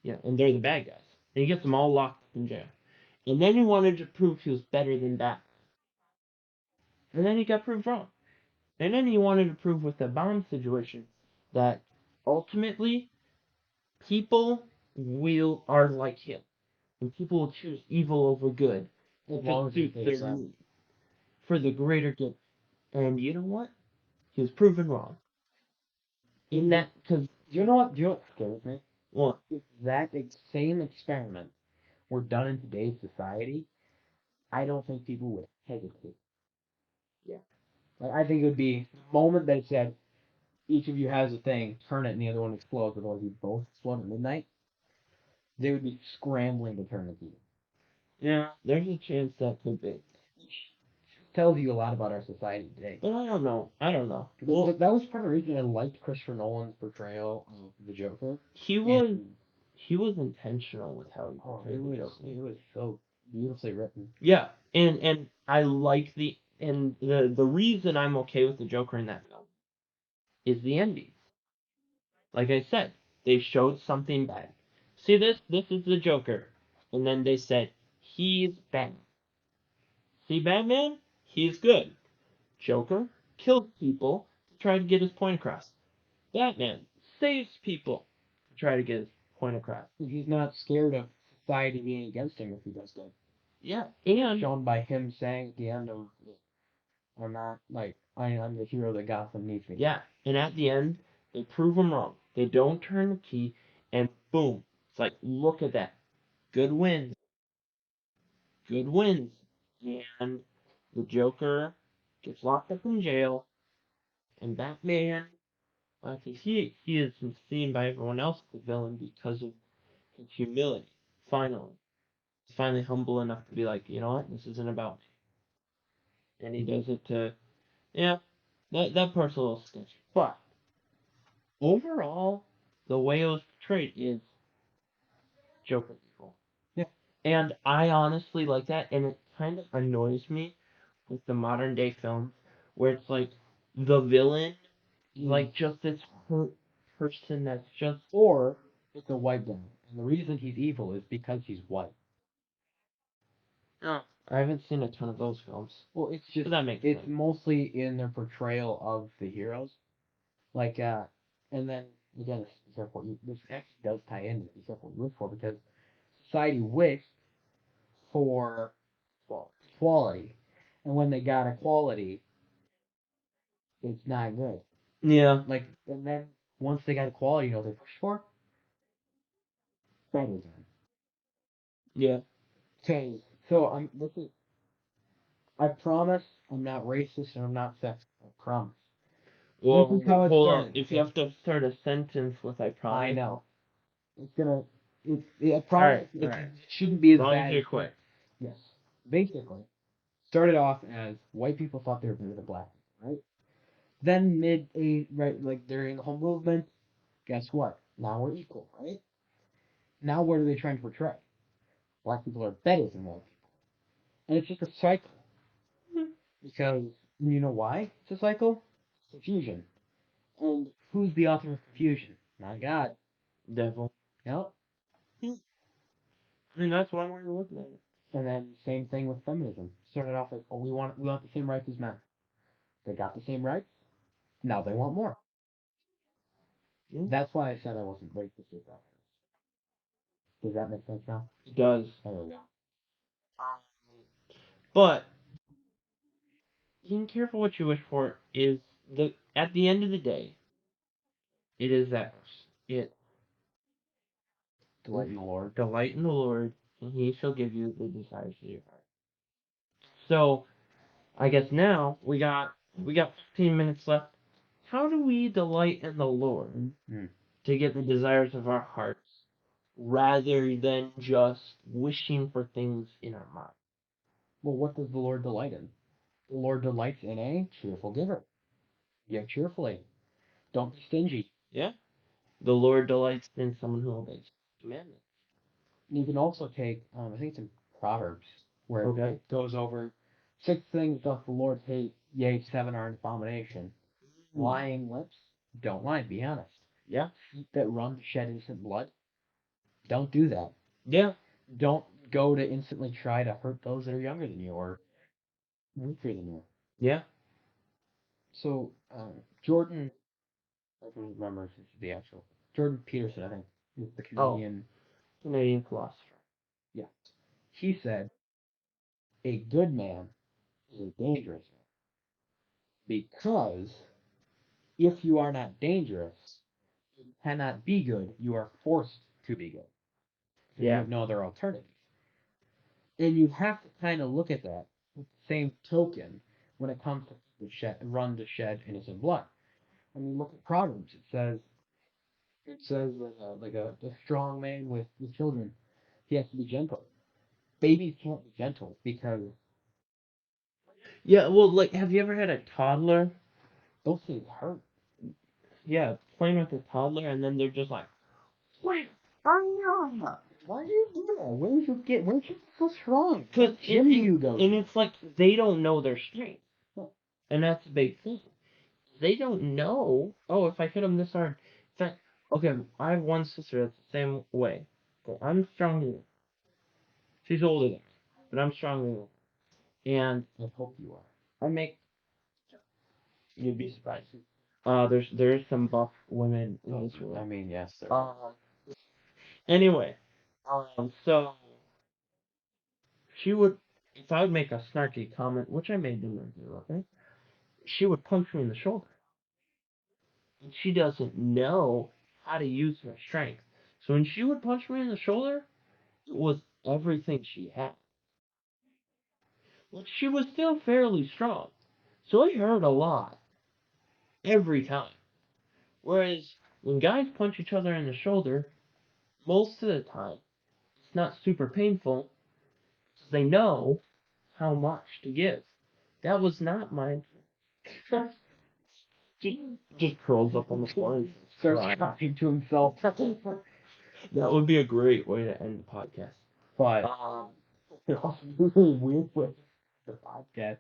Yeah, and they're the bad guys. And he gets them all locked up in jail. And then he wanted to prove he was better than that. And then he got proved wrong. And then he wanted to prove with the bomb situation that ultimately people are like him. And people will choose evil over good As to long as suit it their takes them. need for the greater good. And you know what? He was proven wrong. In that, because, Do you know what? Do you know what scares me? well, If that same experiment were done in today's society, I don't think people would hesitate. yeah. Like, I think it would be the moment they said each of you has a thing, turn it, and the other one explodes, otherwise you both explode at midnight. They would be scrambling to turn the key. Yeah, there's a chance that could be. Which tells you a lot about our society today. But I don't know. Well, That was part of the reason I liked Christopher Nolan's portrayal of the Joker. he was intentional with how he Oh, portrayed the Joker. it was so beautifully written. Yeah, and I like the reason I'm okay with the Joker in that film is the ending. Like I said, they showed something bad. See this? This is the Joker, and then they said he's bad. See Batman? He's good. Joker kills people to try to get his point across. Batman saves people to try to get his point across. He's not scared of society being against him if he does good. Yeah, and Shown by him saying at the end of, I'm not, like, I'm the hero that Gotham needs me. yeah, and at the end, they prove him wrong. They don't turn the key, and boom. It's like, look at that. Good wins. Good wins. And the Joker gets locked up in jail, and Batman, well, he is seen by everyone else as the villain because of his humility. Finally. He's finally humble enough to be like, you know what, this isn't about me. And he does it to, yeah, that part's a little sketchy. But overall, the way it was portrayed is Joker evil. Yeah. And I honestly like that, and it kind of annoys me with the modern day films where it's like the villain is like just this hurt person that's just Or it's a white guy. And the reason he's evil is because he's white. oh, I haven't seen a ton of those films. Well, it's But just, that makes it's sense. mostly in their portrayal of the heroes. Like, and then, again, be careful. This actually does tie in. Be careful what you look for, because society wished for equality. And when they got equality, it's not good. Yeah. Like, and then once they got equality, you know what they pushed for? Feminism. Yeah. Okay, so I promise I'm not racist and I'm not sexist. I promise. Well, This is how it hold on. started. If you have to start a sentence with I promise. I know. It's gonna. I Alright, promise alright. it shouldn't be As as long as bad you're as. quick. Yes. Basically, started off as white people thought they were better than black people, right? Then right, like during the whole movement, guess what? Now we're equal, right? Now what are they trying to portray? Black people are better than white people. And it's just a cycle. Because, you know why it's a cycle? Confusion. And who's the author of confusion? Not God. Devil. Yep. I mean, that's one way to look at it. And then same thing with feminism. Started off as, oh, we want the same rights as men. They got the same rights. Now they want more. Yeah. That's why I said I wasn't racist with that. Does that make sense now? It does. There we go. But being careful what you wish for is at the end of the day, it is that verse. It Delight in the Lord. delight in the Lord, and He shall give you the desires of your heart. So I guess now we got 15 minutes left. How do we delight in the Lord to get the desires of our hearts rather than just wishing for things in our mind? Well, what does the Lord delight in? The Lord delights in a cheerful giver. Give cheerfully. Don't be stingy. Yeah? The Lord delights in someone who obeys commandments. You can also take, I think it's in Proverbs, where it goes over 6 things doth the Lord hate, yea, 7 are an abomination. Lying lips, don't lie, be honest. Yeah. Feet that run to shed innocent blood, don't do that. Yeah. Don't go to instantly try to hurt those that are younger than you or weaker than you. Yeah. So, Jordan, I don't remember if this is the actual Jordan Peterson, I think, is the Oh, Canadian. Canadian philosopher. Yeah, he said a good man is a dangerous man because if you are not dangerous, you cannot be good. You are forced to be good. And you Yeah. have no other alternative. And you have to kind of look at that with the same token when it comes to run to shed innocent blood. I mean, look at Proverbs. It says like a strong man with children, he has to be gentle. Babies can't be gentle because Yeah, well, like, have you ever had a toddler? those things hurt. Yeah, playing with a toddler, and then they're just like, Wait, why do you do that? Where'd you get so strong? because What gym do you go and to? it's like they don't know their strength, No. and that's the big thing. They don't know. Oh, if I hit them this hard, it's like, okay, I have one sister that's the same way. Okay, I'm stronger than her. She's older than me, but I'm stronger than her. And I hope you are. I make you'd be surprised. There's some buff women in this I world. mean, yes, there are. Anyway, so she would, if I would make a snarky comment, which I made to her, okay, she would punch me in the shoulder. And she doesn't know how to use her strength. So when she would punch me in the shoulder, it was everything she had. But she was still fairly strong. So it hurt a lot every time. Whereas when guys punch each other in the shoulder, most of the time, it's not super painful because they know how much to give. That was not my. Just curls up on the floor and Starts crying. talking to himself. That would be a great way to end the podcast. But it also really weird with the podcast.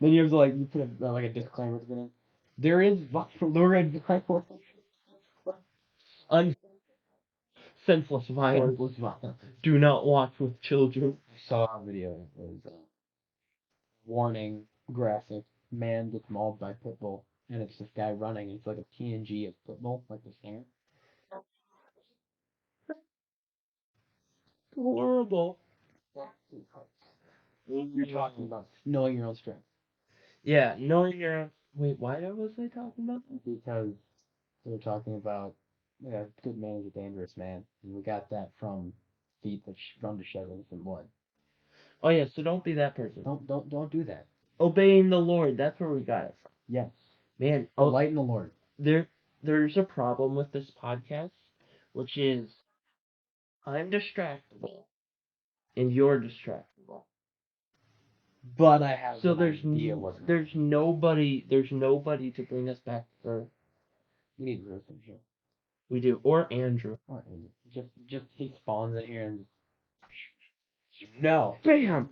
Then you have to you put like a disclaimer at the beginning. There is lurid violence. Senseless violence. Senseless violence. Do not watch with children. I saw a video. It was warning, graphic. Man gets mauled by pit bull, and it's this guy running. It's like a PNG of pit bull, like the singer. Horrible. You're talking about knowing your own strength Yeah, knowing your own. Wait, why was I talking about that? because they were talking about good man is a dangerous man, and we got that from feet that run to shed innocent blood. Oh yeah, so don't be that person. Don't do that. Obeying the Lord, that's where we got it from. Yes. Man, Delight in the Lord. there's a problem with this podcast, which is I'm distractible and you're distractible. But I have So an idea what there's nobody to bring us back to earth. we need Ruth in here. We do, or Andrew. Or Andy. Just he spawns in here and no. Bam.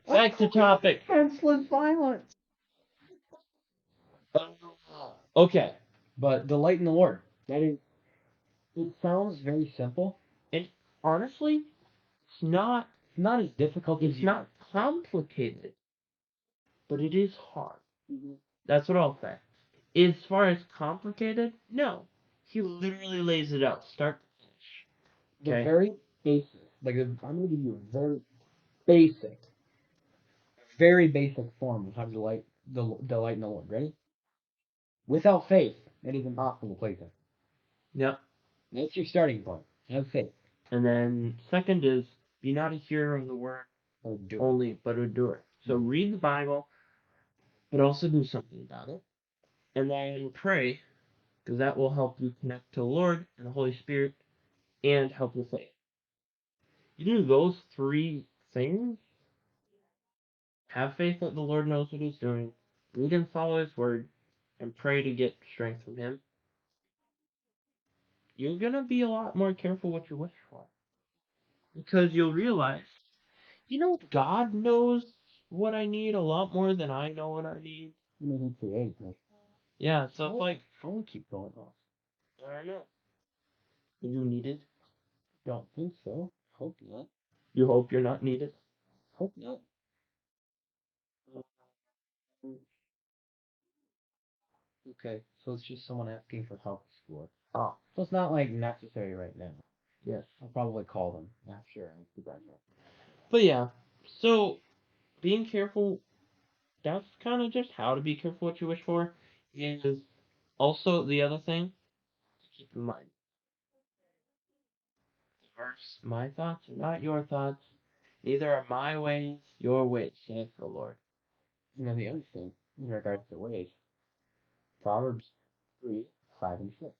Back to topic. Senseless violence. Okay. But delight in the Lord. That is. It sounds very simple. And honestly, it's not. It's not as difficult as It's not complicated, but it is hard. That's what I'll say. As far as complicated, no. He literally lays it out, start to finish. The Okay. very basic. I'm going to give you a basic, very basic form of how to delight in the Lord. Ready? Without faith, it is impossible to please Him. Yep. That's your starting point. Have faith. And then second is be not a hearer of the word Or do it. only, but a doer. So read the Bible, but also do something about it. And then pray, because that will help you connect to the Lord and the Holy Spirit and help your faith. You do those three things, have faith that the Lord knows what He's doing, read and follow His word, and pray to get strength from Him. You're going to be a lot more careful what you wish for. Because you'll realize, God knows what I need a lot more than I know what I need. You mean He created me. Yeah, so it's like, I won't keep going off. I don't know. You needed? Don't think so. Hope not. You hope you're not needed? Hope not. Okay, so it's just someone asking for help at school. Oh, So it's not like necessary right now. yes. I'll probably call them after I do that. But yeah, so being careful, that's kind of just how to be careful what you wish for. Is also the other thing to keep in mind. First, my thoughts are not your thoughts. Neither are my ways your ways, saith the Lord. You know, the other thing in regards to ways, Proverbs 3, 5, and 6.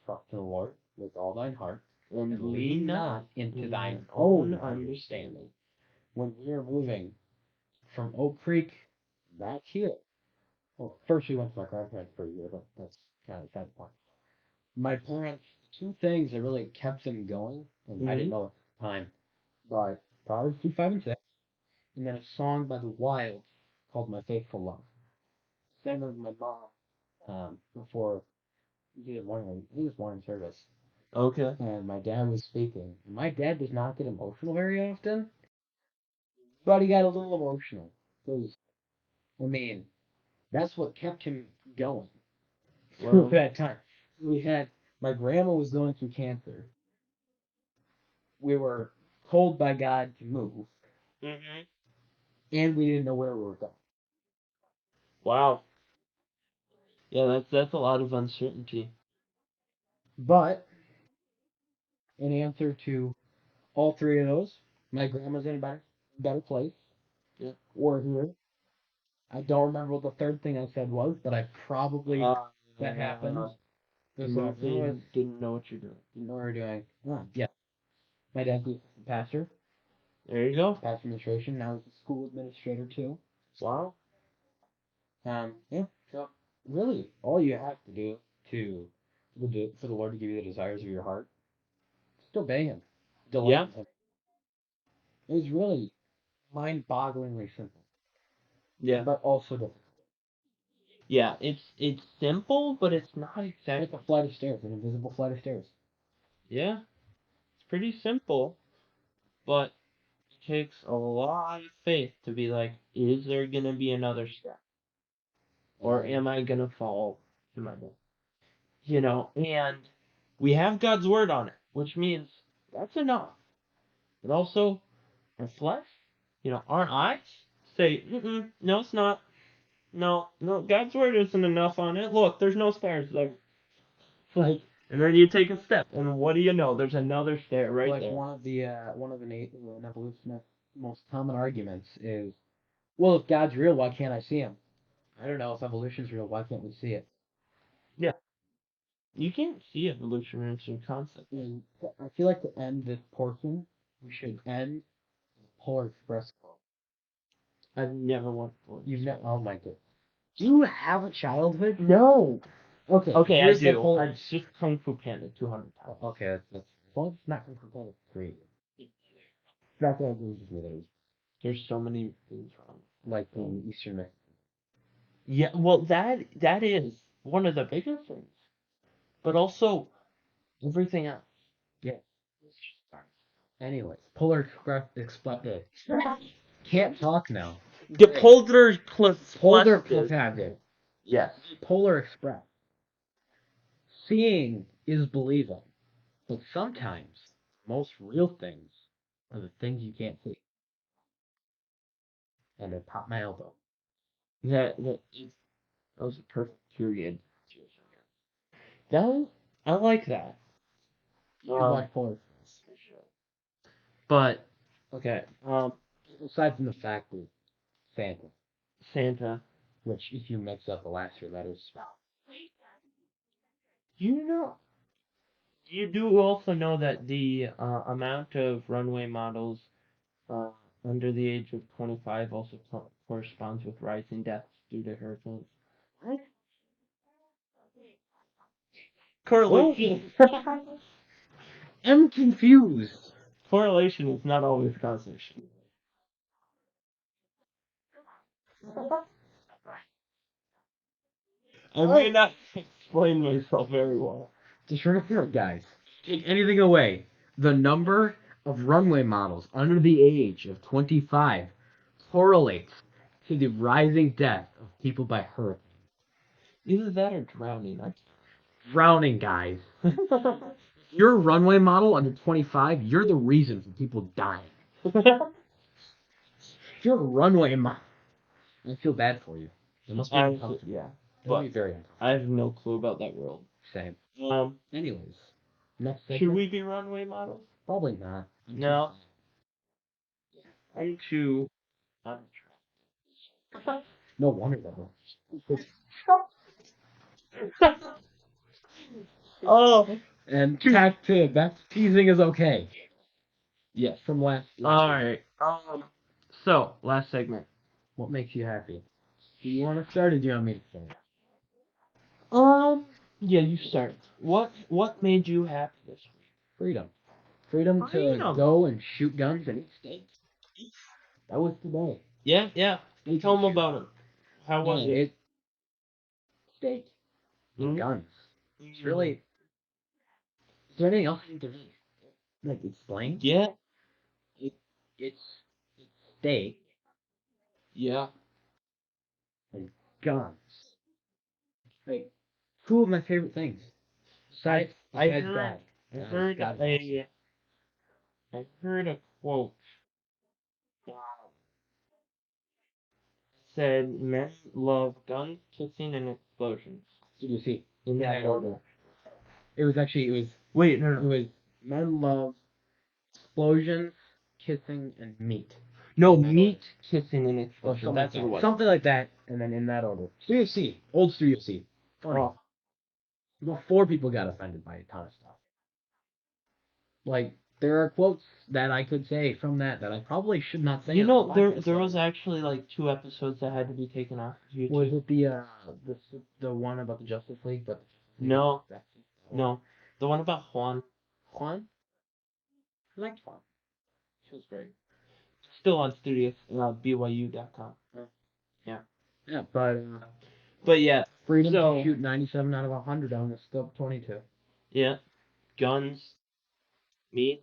Trust in the Lord with all thine heart, And lean not into thine own understanding. When we are moving from Oak Creek back here, well, first we went to my grandparents for a year, but that's kind of a sad point. My parents, two things that really kept them going, and I didn't know at the time, but Proverbs 2, 5, and 6, and then a song by the Wilds called My Faithful Love. Sang with my mom before we did morning, I think it was morning service, Okay. and my dad was speaking. My dad does not get emotional very often, but he got a little emotional. 'Cause, I mean, that's what kept him going through Well, that time. We had my grandma was going through cancer. We were told by God to move, hmm and we didn't know where we were going. wow. Yeah, that's a lot of uncertainty. But in answer to all three of those, my grandma's in a better place. Yeah. We're here. I don't remember what the third thing I said was, but I probably that happened. Moving, didn't know what you're doing. Didn't know what we were doing. Yeah. My dad's a pastor, There you go. pastor administration. Now he's a school administrator too. Wow. Yeah. So really, all you have to do to for the Lord to give you the desires of your heart, just obey Him, delight Yeah. in Him. It was really mind-bogglingly simple, Yeah. but also difficult. Yeah. It's simple, but it's not It's exactly. like a flight of stairs, an invisible flight of stairs. Yeah. It's pretty simple, but it takes a lot of faith to be like, is there gonna be another step, or am I gonna fall to my death? You know, and we have God's word on it, which means that's enough. But also, our flesh, our eyes say, no, it's not. No, no, God's word isn't enough on it. Look, there's no stairs there. Like, and then you take a step, and what do you know? There's another stair right Like there. one of an evolutionist's most common arguments is, well, if God's real, why can't I see Him? I don't know if evolution's real. Why can't we see it? Yeah, you can't see evolution in some concept. And I feel like to end this portion, we should end Polar Express quote. I've never wanted to. You've never. Oh my god. Do you have a childhood? No. Okay. Okay, I here's the do. Polar. It's just Kung Fu Panda 200 times. Okay, that's well, it's not completely great. That guy agrees with me that it's There's so many things wrong. like in Eastern Mexico. Yeah, well, that is one of the biggest things, but also everything else. Yeah. Anyways, can't talk now. The Polar Polar Express. Express. Yes. Polar Express. Seeing is believing, but sometimes most real things are the things you can't see. And it popped my elbow. That was a perfect period. That I like that. You watch Polar Express. But okay, Aside from the fact that Santa, Santa, which if you mix up the last three letters, spell. you know, you do also know that the amount of runway models uh, under the age of 25 also corresponds with rising deaths due to hurricanes. What? Correlation. I'm confused. Correlation is not always causation. I may not explain myself very well. Just remember, guys, take anything away. The number of runway models under the age of 25 correlates to the rising death of people by hurricane. Either that or drowning. Drowning, guys. You're a runway model under 25. You're the reason for people dying. You're a runway model. I feel bad for you. It must be uncomfortable. Yeah, It must but be very uncomfortable. I have no clue about that world. Same. Um, Anyways, next segment. should we be runway models? Probably not. No. I'm too. No wonder that. Oh. And back to teasing is okay. Yes. From last. All right. So last segment. What makes you happy? Do you want to start, or do you want me to start? Yeah, you start. What made you happy this week? Freedom. Freedom to go and shoot guns and eat steaks. That was today. Yeah. Tell them about it. How was it? Steak. Mhm. Guns. It's really. Is there anything else I need to like explain? Yeah. It's steak Yeah. and guns. Like two of my favorite things. I Besides heard that. I heard God. I heard a quote. Said men love guns, kissing, and explosions. Did you see? In that order. It was Wait, it was men love explosions, kissing, and meat. No, meat, kissing, and explosions. Something That's like what it that. was. Something like that, and then in that order. Studio C. Old Studio C. Funny. Oh. Before people got offended by a ton of stuff. Like, there are quotes that I could say from that I probably should not say. You on know, the there podcast. was actually like 2 episodes that had to be taken off of YouTube. Was it the one about the Justice League? But No. No. The one about Juan. Juan? I liked Juan. She was great. Still on studios, BYU.com. Yeah. Yeah, But yeah, freedom so, to shoot 97 out of 100 on the scope 22. yeah, guns, meat.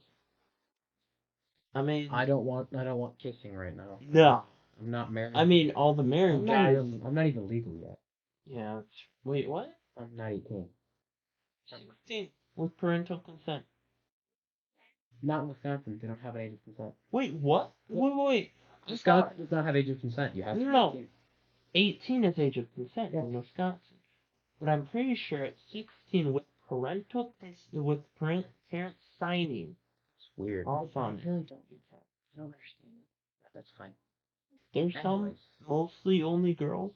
I mean, I don't want kissing right now. no. I'm not married. I mean, all the married guys. I'm not even legal yet. Yeah. Wait, what? I'm not 18. 16 with parental consent. Not in Wisconsin. They don't have an age of consent. Wait, what? Wait. Wisconsin does not have age of consent. You have to be No. 18. 18 is age of consent in Wisconsin, but I'm pretty sure it's 16 with parent signing. It's weird. Off on it. I really don't get that. I don't understand it. That's fine. There's some mostly only girls,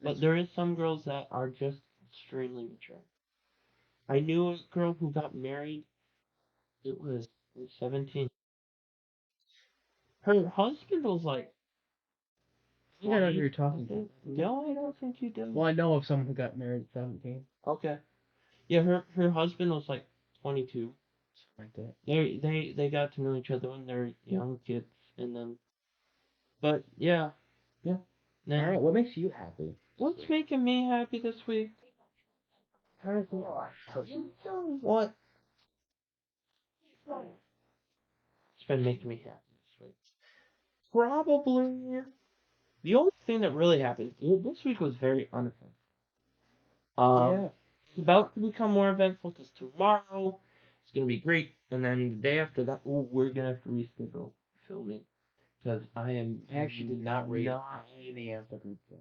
but there is some girls that are just extremely mature. I knew a girl who got married. It was 17. Her husband was like. I think I know who you're talking to. No, I don't think you do. Well, I know of someone who got married at 17. Okay. Yeah, her husband was like 22. Something like that. They got to know each other when they're young kids, and then. But yeah. Yeah. Then, All right. What makes you happy? what's making me happy this week? What? It's been making me happy this week. Probably. The only thing that really happened this week was very uneventful. Yeah. It's about to become more eventful because tomorrow it's gonna be great, and then the day after that, we're gonna have to reschedule filming because I actually did not read any of the group thing.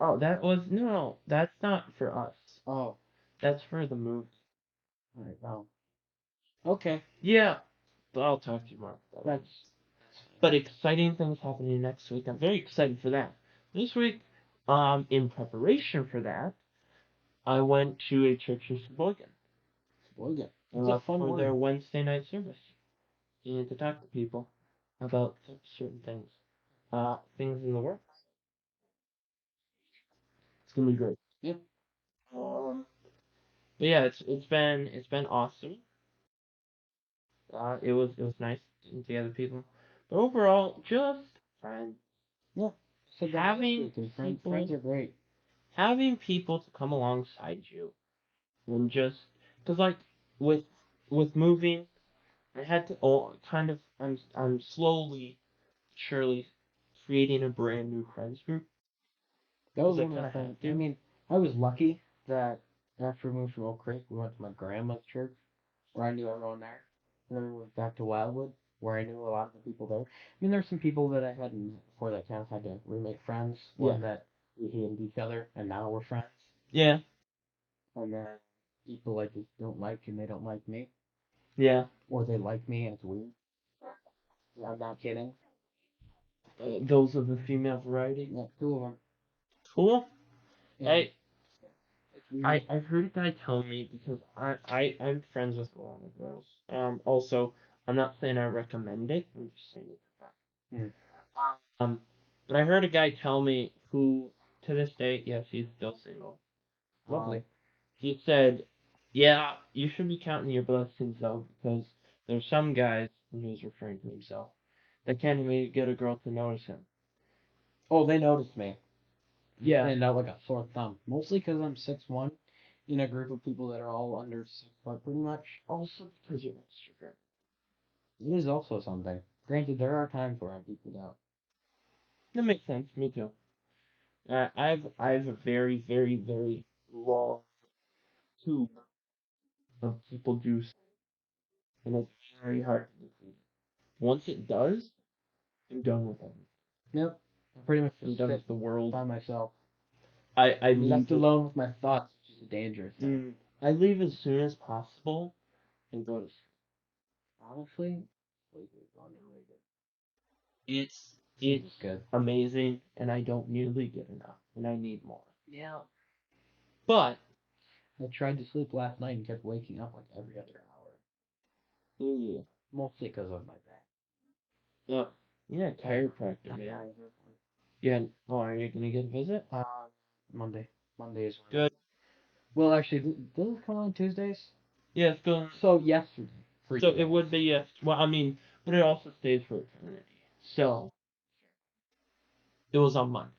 Oh, that was no, that's not for us. Oh. That's for the movie. Alright, wow. Okay. Yeah, but I'll talk to you more. But exciting things happening next week. I'm very excited for that. This week, in preparation for that, I went to a church in Sheboygan. Sheboygan. It's a fun for word. their Wednesday night service. And to talk to people about certain things. Things in the works. It's gonna be great. Yeah. But yeah, it's been awesome. It was nice getting together people. But overall, just friends. Yeah. So Having friends are great. Having people to come alongside you, and just because like with moving, I had to kind of I'm slowly, surely creating a brand new friends group. That was Like one of my that, friends. dude. I mean, I was lucky that after we moved from Oak Creek, we went to my grandma's church, where I knew everyone there. And then we went back to Wildwood, where I knew a lot of the people there. I mean, there's some people that I hadn't met before that kind of had to remake friends, Yeah. or that we hated each other, and now we're friends. Yeah. And then people I just don't like, and they don't like me, Yeah. or they like me, and it's weird. I'm not kidding. Those are the female variety. Yeah, two of them. Cool. Yeah, Hey, it's weird. I heard a guy tell me because I'm friends with a lot of girls. Also, I'm not saying I recommend it. I'm just saying it's a fact. Hmm. Um, but I heard a guy tell me who, to this day, yes, he's still single. Lovely. He said, "Yeah, you should be counting your blessings though, because there's some guys," and he was referring to himself, that can't even get a girl to notice him. Oh, they noticed me. Yeah. Stand out like a sore thumb. Mostly because I'm 6'1", in a group of people that are all under 6', pretty much. Also because you're extrovert. It is also something. Granted, there are times where I beat it out. That makes sense. Me too. I have a very very very long tube of people juice, and it's very hard to defeat. Once it does, I'm done with it. Yep. I pretty much I'm just done sit with the world. by myself. I I'm left leave. alone with my thoughts, which is a dangerous thing. I leave as soon as possible and go to sleep. Honestly, sleep is underrated. It's Sleep is good. amazing, and I don't nearly get enough, and I need more. Yeah. But I tried to sleep last night and kept waking up like every other hour. yeah, Mostly because of my back. yeah, chiropractor, man. Yeah. Oh, are you gonna get a visit? Monday. Monday is when. Good. Well, actually, does it come on Tuesdays? Yeah, it's going. So yesterday. So it would be yes. Well, I mean, but it also stays for eternity. So it was on Monday.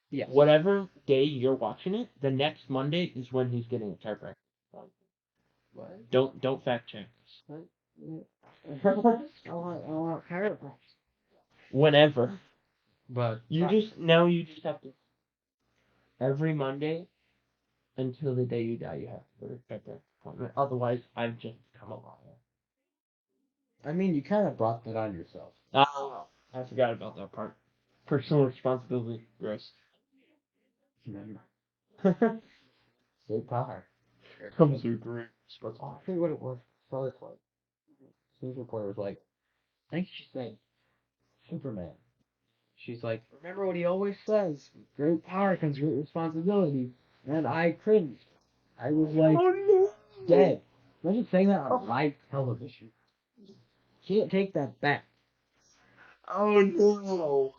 Yes. Whatever day you're watching it, the next Monday is when he's getting a chiropractor. What? Don't fact check. What? I want chiropractic. Whenever. But You just have to every Monday until the day you die. You have to go to a chiropractic appointment. Otherwise, I've just become a liar. I mean, you kind of brought that on yourself. Oh, I forgot about that part. Personal responsibility. Gross. Remember. State power. Comes with great Oh, I forget what it was. Probably like. News reporter was like, I think she said Superman. She's like, remember what he always says: great power comes great responsibility. And I cringed. I was like, no! dead. Imagine saying that on live television. Can't take that back. Oh no!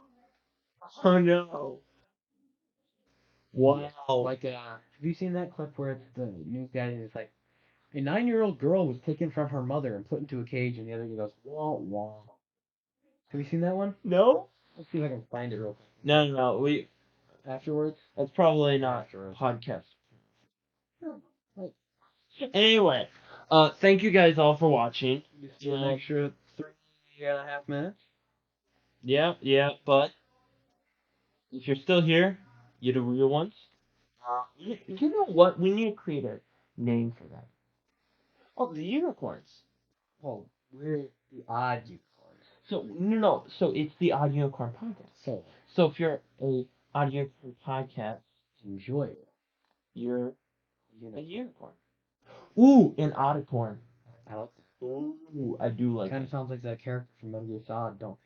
Oh no! Wow! Like, have you seen that clip where it's the news guy and it's like, a 9-year-old girl was taken from her mother and put into a cage, and the other guy goes, wah wah. Have you seen that one? No? Let's see if I can find it real quick. No. We Afterwards? that's probably not Afterwards. podcast. No, like, Anyway, thank you guys all for watching. just an extra 3.5 minutes. Yeah, but if you're still here, you're the real ones. You know what? We need to create a name for that. Oh, the unicorns. Oh, we're the odd unicorns. So no. So it's the Odd Unicorn podcast. So if you're a Odd Unicorn podcast, Enjoy it. you're a unicorn. Ooh, an Oddicorn. I like that. Ooh, I do like Kind it. of sounds like that character from Metal Gear Solid. Don't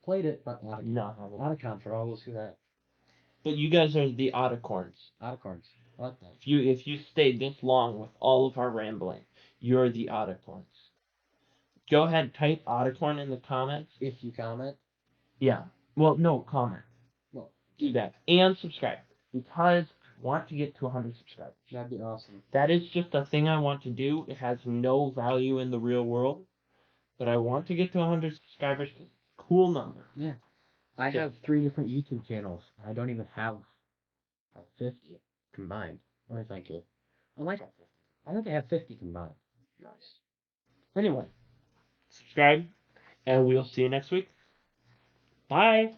played it, but Oddicon. No, I haven't. Oddicon for all those who that. But you guys are the Oddicorns. Oddicorns. I like that. If you stayed this long with all of our rambling, you're the Oddicorns. Go ahead, type Oddicorn in the comments. If you comment. Yeah. Well, no, comment. Well, Do that. And subscribe. Because I want to get to 100 subscribers. that'd be awesome. That is just a thing I want to do. It has no value in the real world. But I want to get to 100 subscribers. Cool number. Yeah. I have 3 different YouTube channels. I don't even have 50 combined. Oh, thank you. I like that. I think I have 50 combined. Nice. Anyway, subscribe, and we'll see you next week. Bye.